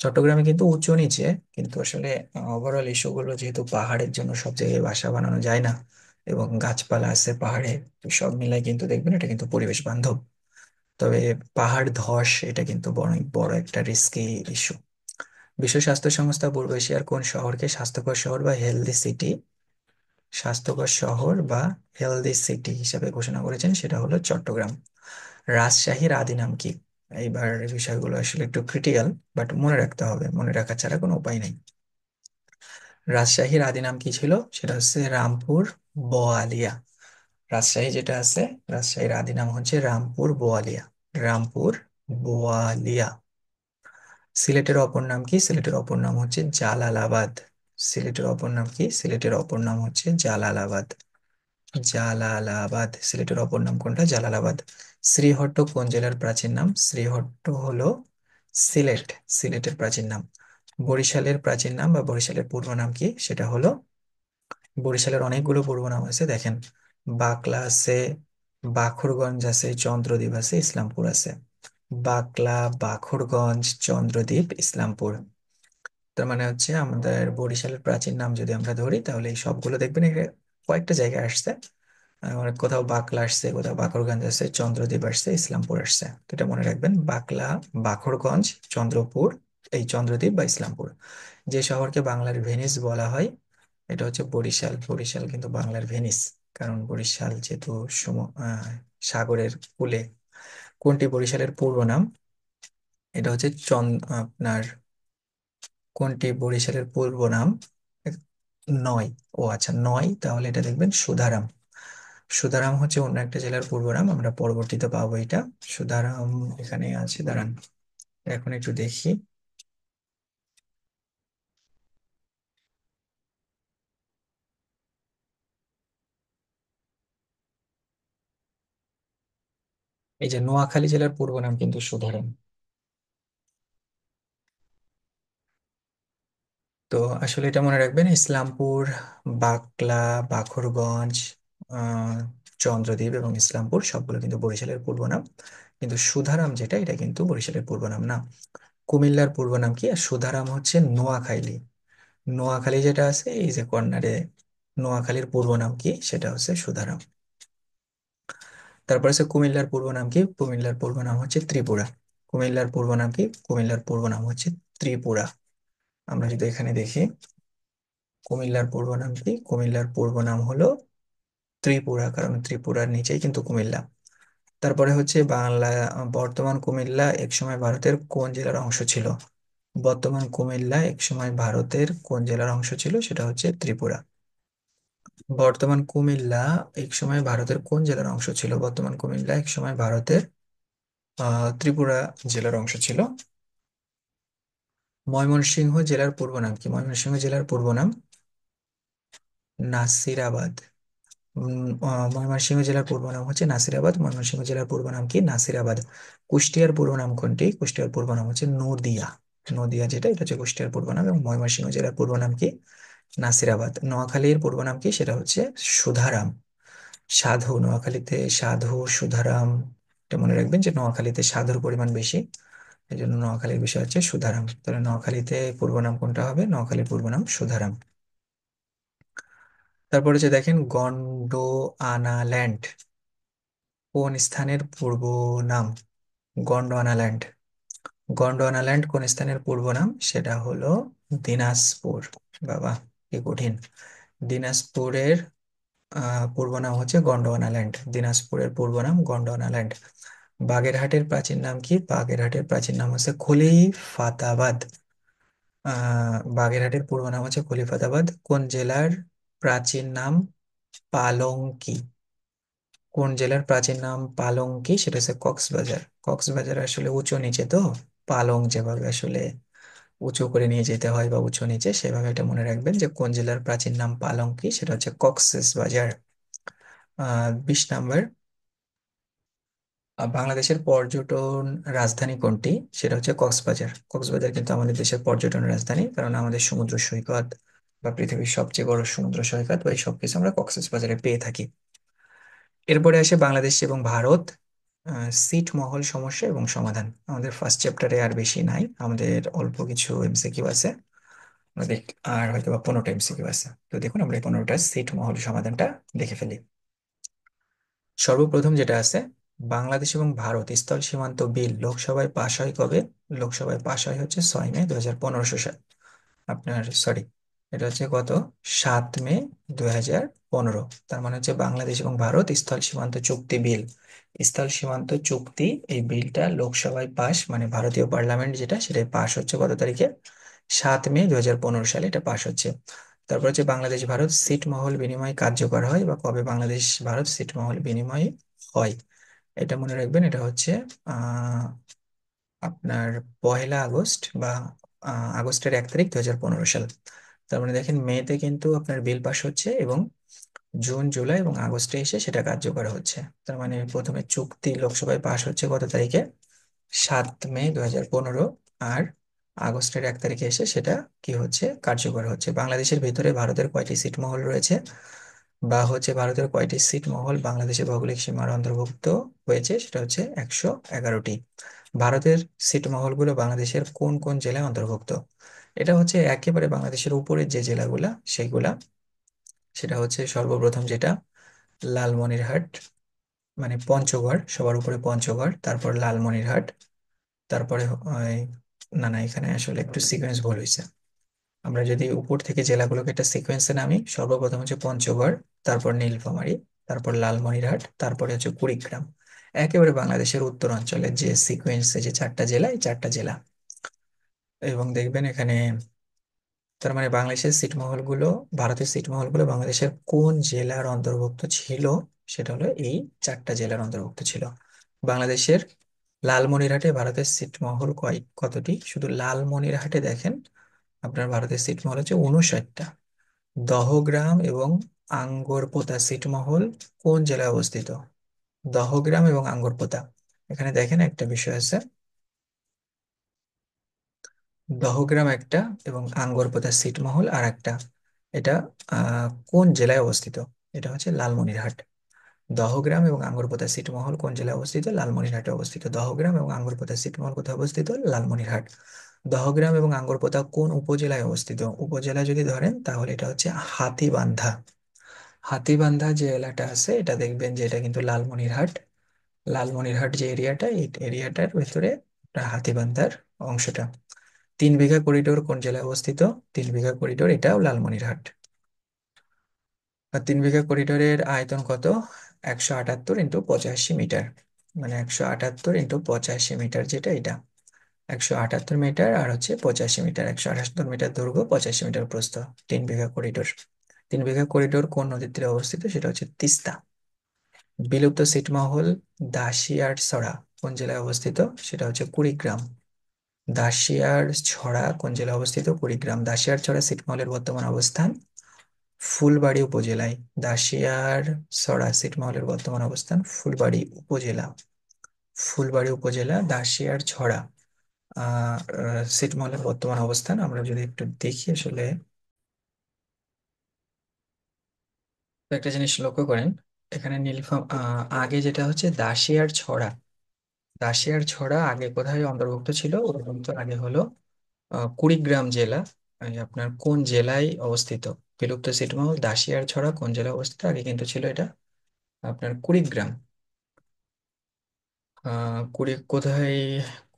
চট্টগ্রামে কিন্তু উঁচু নিচে, কিন্তু আসলে ওভারঅল ইস্যুগুলো যেহেতু পাহাড়ের জন্য সব জায়গায় বাসা বানানো যায় না, এবং গাছপালা আছে পাহাড়ে, তো সব মিলাই কিন্তু দেখবেন এটা কিন্তু পরিবেশ বান্ধব। তবে পাহাড় ধস এটা কিন্তু বড় বড় একটা রিস্কি ইস্যু। বিশ্ব স্বাস্থ্য সংস্থা পূর্ব এশিয়ার কোন শহরকে স্বাস্থ্যকর শহর বা হেলদি সিটি হিসেবে ঘোষণা করেছেন? সেটা হলো চট্টগ্রাম। রাজশাহীর আদি নাম কি? এইবার এই বিষয়গুলো আসলে একটু ক্রিটিক্যাল, বাট মনে রাখতে হবে, মনে রাখা ছাড়া কোনো উপায় নেই। রাজশাহীর আদি নাম কি ছিল? সেটা হচ্ছে রামপুর বোয়ালিয়া। রাজশাহী যেটা আছে, রাজশাহীর আদি নাম হচ্ছে রামপুর বোয়ালিয়া। রামপুর বোয়ালিয়া। সিলেটের অপর নাম কি? সিলেটের অপর নাম হচ্ছে জালালাবাদ। সিলেটের অপর নাম কি? সিলেটের অপর নাম হচ্ছে জালালাবাদ। জালালাবাদ। সিলেটের অপর নাম কোনটা? জালালাবাদ। শ্রীহট্ট কোন জেলার প্রাচীন নাম? শ্রীহট্ট হলো সিলেট, সিলেটের প্রাচীন নাম। বরিশালের প্রাচীন নাম বা বরিশালের পূর্ব নাম কি? সেটা হলো, বরিশালের অনেকগুলো পূর্ব নাম আছে দেখেন, বাকলা আছে, বাখরগঞ্জ আছে, চন্দ্রদ্বীপ আছে, ইসলামপুর আছে। বাকলা, বাখরগঞ্জ, চন্দ্রদ্বীপ, ইসলামপুর। তার মানে হচ্ছে আমাদের বরিশালের প্রাচীন নাম যদি আমরা ধরি তাহলে এই সবগুলো দেখবেন এখানে কয়েকটা জায়গায় আসছে। অনেক কোথাও বাকলা আসছে, কোথাও বাকরগঞ্জ আসছে, চন্দ্রদ্বীপ আসছে, ইসলামপুর আসছে। তো এটা মনে রাখবেন, বাকলা, বাখরগঞ্জ, চন্দ্রপুর, এই চন্দ্রদ্বীপ বা ইসলামপুর। যে শহরকে বাংলার ভেনিস বলা হয়, এটা হচ্ছে বরিশাল। বরিশাল কিন্তু বাংলার ভেনিস, কারণ বরিশাল যেহেতু সাগরের কূলে। কোনটি বরিশালের পূর্ব নাম? এটা হচ্ছে আপনার, কোনটি বরিশালের পূর্ব নাম? এক- নয়। ও আচ্ছা, নয়, তাহলে এটা দেখবেন সুধারাম। সুধারাম হচ্ছে অন্য একটা জেলার পূর্ব নাম, আমরা পরবর্তীতে পাবো এটা। সুধারাম এখানে আছে, দাঁড়ান এখন একটু দেখি। এই যে নোয়াখালী জেলার পূর্ব নাম কিন্তু সুধারাম। তো আসলে এটা মনে রাখবেন, ইসলামপুর, বাকলা, বাখরগঞ্জ, আহ চন্দ্রদ্বীপ এবং ইসলামপুর সবগুলো কিন্তু বরিশালের পূর্ব নাম। কিন্তু সুধারাম যেটা, এটা কিন্তু বরিশালের পূর্ব নাম না। কুমিল্লার পূর্ব নাম কি? আর সুধারাম হচ্ছে নোয়াখালী। নোয়াখালী যেটা আছে এই যে কর্নারে, নোয়াখালীর পূর্ব নাম কি? সেটা হচ্ছে সুধারাম। তারপর হচ্ছে কুমিল্লার পূর্ব নাম কি? কুমিল্লার পূর্ব নাম হচ্ছে ত্রিপুরা। কুমিল্লার পূর্ব নাম কি? কুমিল্লার পূর্ব নাম হচ্ছে ত্রিপুরা। আমরা যদি এখানে দেখি, কুমিল্লার পূর্ব নাম কি? কুমিল্লার পূর্ব নাম হলো ত্রিপুরা, কারণ ত্রিপুরার নিচেই কিন্তু কুমিল্লা। তারপরে হচ্ছে বাংলা, বর্তমান কুমিল্লা একসময় ভারতের কোন জেলার অংশ ছিল? বর্তমান কুমিল্লা একসময় ভারতের কোন জেলার অংশ ছিল? সেটা হচ্ছে ত্রিপুরা। বর্তমান কুমিল্লা একসময় ভারতের কোন জেলার অংশ ছিল? বর্তমান কুমিল্লা একসময় ভারতের ত্রিপুরা জেলার অংশ ছিল। ময়মনসিংহ জেলার পূর্ব নাম কি? ময়মনসিংহ জেলার পূর্ব নাম নাসিরাবাদ। ময়মনসিংহ জেলার পূর্ব নাম হচ্ছে নাসিরাবাদ। ময়মনসিংহ জেলার পূর্ব নাম কি? নাসিরাবাদ। কুষ্টিয়ার পূর্ব নাম কোনটি? কুষ্টিয়ার পূর্ব নাম হচ্ছে নদিয়া। নদিয়া যেটা, এটা হচ্ছে কুষ্টিয়ার পূর্ব নাম। এবং ময়মনসিংহ জেলার পূর্ব নাম কি? নাসিরাবাদ। নোয়াখালীর পূর্ব নাম কি? সেটা হচ্ছে সুধারাম। সাধু, নোয়াখালীতে সাধু, সুধারাম। এটা মনে রাখবেন যে নোয়াখালীতে সাধুর পরিমাণ বেশি, এই জন্য নোয়াখালীর বিষয় হচ্ছে সুধারাম। তাহলে নোয়াখালীতে পূর্ব নাম কোনটা হবে? নোয়াখালীর পূর্ব নাম সুধারাম। তারপরে যে দেখেন, গন্ডোয়ানাল্যান্ড কোন স্থানের পূর্ব নাম? গন্ডোয়ানাল্যান্ড। গন্ডোয়ানাল্যান্ড কোন স্থানের পূর্ব নাম? সেটা হলো দিনাজপুর। বাবা, কি কঠিন! দিনাজপুরের পূর্ব নাম হচ্ছে গন্ডোয়ানাল্যান্ড। দিনাজপুরের পূর্ব নাম গন্ডোয়ানাল্যান্ড। বাগেরহাটের প্রাচীন নাম কি? বাগেরহাটের প্রাচীন নাম হচ্ছে খলিফাতাবাদ। বাগেরহাটের পূর্ব নাম হচ্ছে খলিফাতাবাদ। কোন জেলার প্রাচীন নাম পালঙ্কি? কোন জেলার প্রাচীন নাম পালঙ্কি? সেটা হচ্ছে কক্সবাজার। কক্সবাজার আসলে উঁচু নিচে তো, পালং যেভাবে আসলে উঁচু করে নিয়ে যেতে হয় বা উঁচু নিচে, সেভাবে এটা মনে রাখবেন যে কোন জেলার প্রাচীন নাম পালঙ্কি, সেটা হচ্ছে কক্সবাজার। 20 নাম্বার, বাংলাদেশের পর্যটন রাজধানী কোনটি? সেটা হচ্ছে কক্সবাজার। কক্সবাজার কিন্তু আমাদের দেশের পর্যটন রাজধানী, কারণ আমাদের সমুদ্র সৈকত বা পৃথিবীর সবচেয়ে বড় সমুদ্র সৈকত বা এই সবকিছু আমরা কক্সবাজারে পেয়ে থাকি। এরপরে আসে বাংলাদেশ এবং ভারত, ছিটমহল সমস্যা এবং সমাধান। আমাদের ফার্স্ট চ্যাপ্টারে আর বেশি নাই, আমাদের অল্প কিছু এমসিকিউ আছে। আমাদের আর হয়তো বা 15টা এমসিকিউ আছে। তো দেখুন, আমরা এই 15টা ছিটমহল সমাধানটা দেখে ফেলি। সর্বপ্রথম যেটা আছে, বাংলাদেশ এবং ভারত স্থল সীমান্ত বিল লোকসভায় পাশ হয় কবে? লোকসভায় পাশ হয় হচ্ছে 6 মে 2015 সাল। আপনার সরি, এটা হচ্ছে কত? 7 মে 2015। তার মানে হচ্ছে বাংলাদেশ এবং ভারত স্থল সীমান্ত চুক্তি বিল, স্থল সীমান্ত চুক্তি, এই বিলটা লোকসভায় পাশ, মানে ভারতীয় পার্লামেন্ট যেটা, সেটাই পাশ হচ্ছে কত তারিখে? 7 মে 2015 সালে এটা পাশ হচ্ছে। তারপর হচ্ছে বাংলাদেশ ভারত ছিটমহল বিনিময় কার্যকর হয়, বা কবে বাংলাদেশ ভারত ছিটমহল বিনিময় হয়? এটা মনে রাখবেন, এটা হচ্ছে আহ আপনার 1লা আগস্ট বা আগস্টের 1 তারিখ 2015 সাল। তার মানে দেখেন, মেতে কিন্তু আপনার বিল পাস হচ্ছে, এবং জুন, জুলাই এবং আগস্টে এসে সেটা কার্যকর হচ্ছে। তার মানে প্রথমে চুক্তি লোকসভায় পাস হচ্ছে কত তারিখে? 7 মে 2015। আর আগস্টের 1 তারিখে এসে সেটা কি হচ্ছে? কার্যকর হচ্ছে। বাংলাদেশের ভিতরে ভারতের কয়টি ছিটমহল রয়েছে, বা হচ্ছে ভারতের কয়টি ছিটমহল বাংলাদেশের ভৌগোলিক সীমার অন্তর্ভুক্ত হয়েছে? সেটা হচ্ছে 111টি। ভারতের ছিটমহলগুলো বাংলাদেশের কোন কোন জেলায় অন্তর্ভুক্ত? এটা হচ্ছে একেবারে বাংলাদেশের উপরে যে জেলাগুলা সেগুলা। সেটা হচ্ছে সর্বপ্রথম যেটা, লালমনিরহাট, মানে পঞ্চগড়, সবার উপরে পঞ্চগড়, তারপর লালমনিরহাট, তারপরে না না, এখানে আসলে একটু সিকোয়েন্স ভুল হয়েছে। আমরা যদি উপর থেকে জেলাগুলোকে একটা সিকোয়েন্সে নামি, সর্বপ্রথম হচ্ছে পঞ্চগড়, তারপর নীলফামারী, তারপর লালমনিরহাট, তারপরে হচ্ছে কুড়িগ্রাম। একেবারে বাংলাদেশের উত্তর অঞ্চলের যে সিকোয়েন্সে যে 4টা জেলা, এই 4টা জেলা। এবং দেখবেন এখানে, তার মানে বাংলাদেশের ছিটমহল গুলো, ভারতের ছিটমহল গুলো বাংলাদেশের কোন জেলার অন্তর্ভুক্ত ছিল? সেটা হলো এই 4টা জেলার অন্তর্ভুক্ত ছিল। বাংলাদেশের লালমনিরহাটে ভারতের ছিটমহল কতটি? শুধু লালমনিরহাটে দেখেন, আপনার ভারতের ছিটমহল হচ্ছে 59টা। দহগ্রাম এবং আঙ্গরপোতা ছিটমহল কোন জেলায় অবস্থিত? দহগ্রাম এবং আঙ্গরপোতা, এখানে দেখেন একটা বিষয় আছে, দহগ্রাম একটা এবং আঙ্গরপোতা ছিটমহল আর একটা। এটা কোন জেলায় অবস্থিত? এটা হচ্ছে লালমনিরহাট। দহগ্রাম এবং আঙ্গরপোতা ছিটমহল কোন জেলায় অবস্থিত? লালমনিরহাটে অবস্থিত। দহগ্রাম এবং আঙ্গরপোতা ছিটমহল কোথায় অবস্থিত? লালমনিরহাট। দহগ্রাম এবং আঙ্গরপোতা কোন উপজেলায় অবস্থিত? উপজেলা যদি ধরেন তাহলে এটা হচ্ছে হাতীবান্ধা। হাতীবান্ধা যে এলাকাটা আছে এটা দেখবেন যে এটা কিন্তু লালমনিরহাট। লালমনিরহাট যে এরিয়াটা, এই এরিয়াটার ভেতরে আপনার হাতীবান্ধার অংশটা। 3 বিঘা করিডোর কোন জেলায় অবস্থিত? 3 বিঘা করিডোর এটাও লালমনিরহাট। আর 3 বিঘা করিডোরের আয়তন কত? 178 × 85 মিটার। মানে 178 × 85 মিটার, যেটা এটা 178 মিটার আর হচ্ছে 85 মিটার, 178 মিটার দৈর্ঘ্য, 85 মিটার প্রস্থ। 3 বিঘা করিডোর। 3 বিঘা করিডোর কোন নদীর তীরে অবস্থিত? সেটা হচ্ছে তিস্তা। বিলুপ্ত ছিটমহল দাসিয়ার ছড়া কোন জেলায় অবস্থিত? সেটা হচ্ছে কুড়িগ্রাম। দাসিয়ার ছড়া কোন জেলায় অবস্থিত? কুড়িগ্রাম। দাসিয়ার ছড়া ছিটমহলের বর্তমান অবস্থান ফুলবাড়ী উপজেলায়। দাসিয়ার ছড়া ছিটমহলের বর্তমান অবস্থান ফুলবাড়ী উপজেলা। ফুলবাড়ী উপজেলা দাসিয়ার ছড়া ছিটমহলের বর্তমান অবস্থান আমরা যদি একটু দেখি আসলে, তো একটা জিনিস লক্ষ্য করেন, এখানে নীলফাম আগে যেটা হচ্ছে দাসিয়ার ছড়া। দাসিয়ার ছড়া আগে কোথায় অন্তর্ভুক্ত ছিল? অন্তর্ভুক্ত আগে হলো কুড়িগ্রাম জেলা। এই আপনার কোন জেলায় অবস্থিত? বিলুপ্ত ছিটমহল দাসিয়ার ছড়া কোন জেলায় অবস্থিত? আগে কিন্তু ছিল এটা আপনার কুড়িগ্রাম। কোথায়,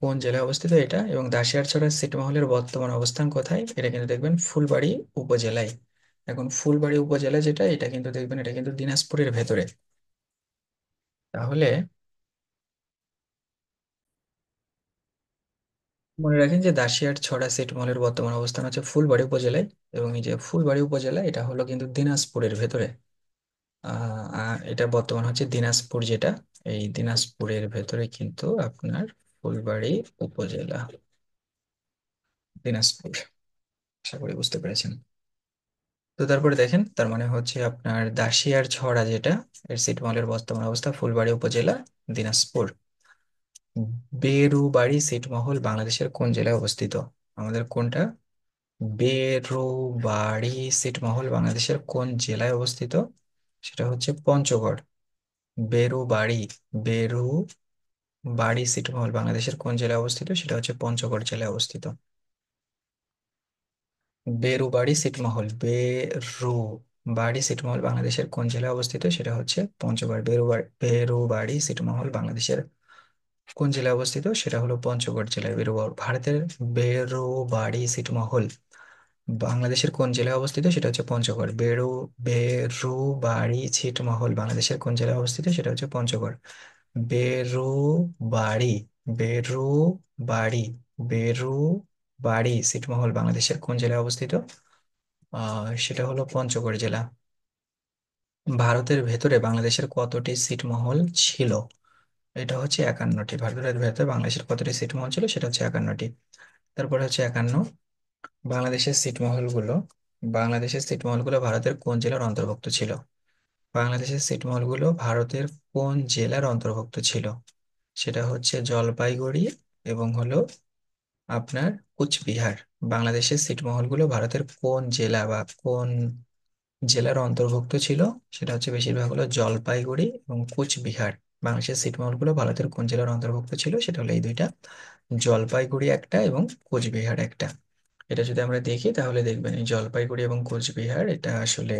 কোন জেলায় অবস্থিত এটা, এবং দাসিয়ারছড়া ছিটমহলের বর্তমান অবস্থান কোথায়? এটা কিন্তু দেখবেন ফুলবাড়ী উপজেলায়। এখন ফুলবাড়ী উপজেলা যেটা, এটা কিন্তু দেখবেন এটা কিন্তু দিনাজপুরের ভেতরে। তাহলে মনে রাখেন যে দাসিয়ারছড়া ছিটমহলের বর্তমান অবস্থান হচ্ছে ফুলবাড়ী উপজেলায়, এবং এই যে ফুলবাড়ী উপজেলা এটা হলো কিন্তু দিনাজপুরের ভেতরে। আর এটা বর্তমান হচ্ছে দিনাজপুর যেটা, এই দিনাজপুরের ভেতরে কিন্তু আপনার ফুলবাড়ী উপজেলা, দিনাজপুর। আশা করি বুঝতে পেরেছেন। তো তারপরে দেখেন, তার মানে হচ্ছে আপনার দাসিয়ার ছড়া যেটা, এর ছিটমহলের বর্তমান অবস্থা ফুলবাড়ী উপজেলা, দিনাজপুর। বেরুবাড়ি ছিটমহল বাংলাদেশের কোন জেলায় অবস্থিত? আমাদের কোনটা? বেরুবাড়ি ছিটমহল বাংলাদেশের কোন জেলায় অবস্থিত? সেটা হচ্ছে পঞ্চগড়। বেরুবাড়ি, বেরুবাড়ি ছিটমহল বাংলাদেশের কোন জেলায় অবস্থিত? সেটা হচ্ছে পঞ্চগড় জেলায় অবস্থিত। বেরুবাড়ি ছিটমহল, বেরুবাড়ি ছিটমহল বাংলাদেশের কোন জেলায় অবস্থিত? সেটা হচ্ছে পঞ্চগড়। বেরুবাড়ি ছিটমহল বাংলাদেশের কোন জেলায় অবস্থিত? সেটা হলো পঞ্চগড় জেলায়। ভারতের বেরুবাড়ি ছিটমহল বাংলাদেশের কোন জেলায় অবস্থিত? সেটা হচ্ছে পঞ্চগড়। বেরুবাড়ি ছিটমহল বাংলাদেশের কোন জেলায় অবস্থিত? সেটা হচ্ছে পঞ্চগড়। বেরুবাড়ি, বেরুবাড়ি, বেরুবাড়ি ছিটমহল বাংলাদেশের কোন জেলায় অবস্থিত? সেটা হলো পঞ্চগড় জেলা। ভারতের ভেতরে বাংলাদেশের কতটি ছিটমহল ছিল? এটা হচ্ছে 51টি। ভারতের ভেতরে বাংলাদেশের কতটি ছিটমহল ছিল? সেটা হচ্ছে 51টি। তারপরে হচ্ছে 51, বাংলাদেশের ছিটমহলগুলো, বাংলাদেশের ছিটমহলগুলো ভারতের কোন জেলার অন্তর্ভুক্ত ছিল? বাংলাদেশের ছিটমহলগুলো ভারতের কোন জেলার অন্তর্ভুক্ত ছিল? সেটা হচ্ছে জলপাইগুড়ি এবং হলো আপনার কুচবিহার। বাংলাদেশের ছিটমহলগুলো ভারতের কোন জেলা বা কোন জেলার অন্তর্ভুক্ত ছিল? সেটা হচ্ছে বেশিরভাগ হলো জলপাইগুড়ি এবং কুচবিহার। বাংলাদেশের ছিটমহলগুলো ভারতের কোন জেলার অন্তর্ভুক্ত ছিল? সেটা হলো এই দুইটা, জলপাইগুড়ি একটা এবং কোচবিহার একটা। এটা যদি আমরা দেখি তাহলে দেখবেন এই জলপাইগুড়ি এবং কোচবিহার এটা আসলে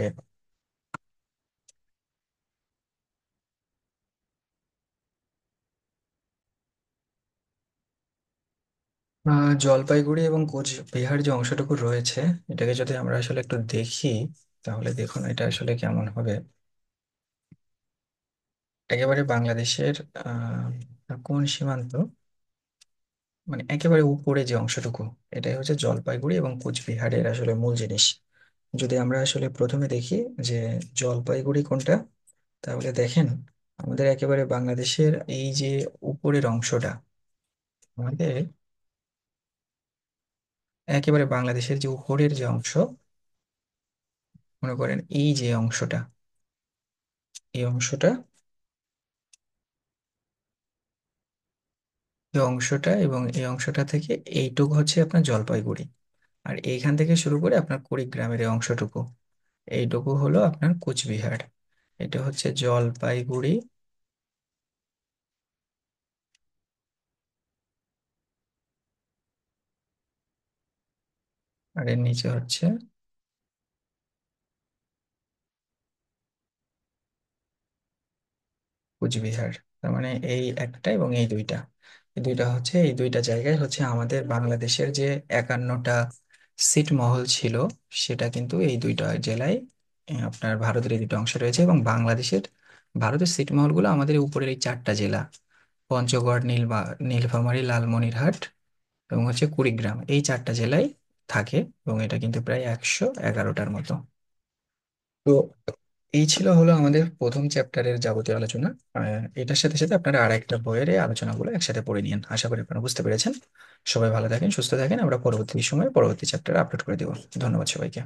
জলপাইগুড়ি এবং কোচবিহার যে অংশটুকু রয়েছে, এটাকে যদি আমরা আসলে একটু দেখি তাহলে দেখুন এটা আসলে কেমন হবে। একেবারে বাংলাদেশের কোন সীমান্ত, মানে একেবারে উপরে যে অংশটুকু, এটাই হচ্ছে জলপাইগুড়ি এবং কোচবিহারের আসলে মূল জিনিস। যদি আমরা আসলে প্রথমে দেখি যে জলপাইগুড়ি কোনটা, তাহলে দেখেন আমাদের একেবারে বাংলাদেশের এই যে উপরের অংশটা, আমাদের একেবারে বাংলাদেশের যে উপরের যে অংশ, মনে করেন এই যে অংশটা, এই অংশটা এই অংশটা এবং এই অংশটা থেকে এইটুকু হচ্ছে আপনার জলপাইগুড়ি। আর এইখান থেকে শুরু করে আপনার কুড়িগ্রামের এই অংশটুকু, এইটুকু হলো আপনার কোচবিহার। এটা হচ্ছে জলপাইগুড়ি। আর এর নিচে হচ্ছে কুচবিহার। তার মানে এই একটা এবং এই দুইটা, এই দুইটা হচ্ছে, এই দুইটা জায়গায় হচ্ছে আমাদের বাংলাদেশের যে 51টা সিট মহল ছিল, সেটা কিন্তু এই দুইটা জেলায় আপনার ভারতের এই দুটো অংশ রয়েছে। এবং বাংলাদেশের, ভারতের সিট মহলগুলো আমাদের এই উপরের এই চারটা জেলা, পঞ্চগড়, নীলফামারী, লালমনিরহাট এবং হচ্ছে কুড়িগ্রাম, এই চারটা জেলায় থাকে। এবং এটা কিন্তু প্রায় 111টার মতো। তো এই ছিল হলো আমাদের প্রথম চ্যাপ্টারের যাবতীয় আলোচনা। এটার সাথে সাথে আপনারা আর একটা বইয়ের এই আলোচনাগুলো একসাথে পড়ে নিন। আশা করি আপনারা বুঝতে পেরেছেন। সবাই ভালো থাকেন, সুস্থ থাকেন। আমরা পরবর্তী সময়ে পরবর্তী চ্যাপ্টার আপলোড করে দেবো। ধন্যবাদ সবাইকে।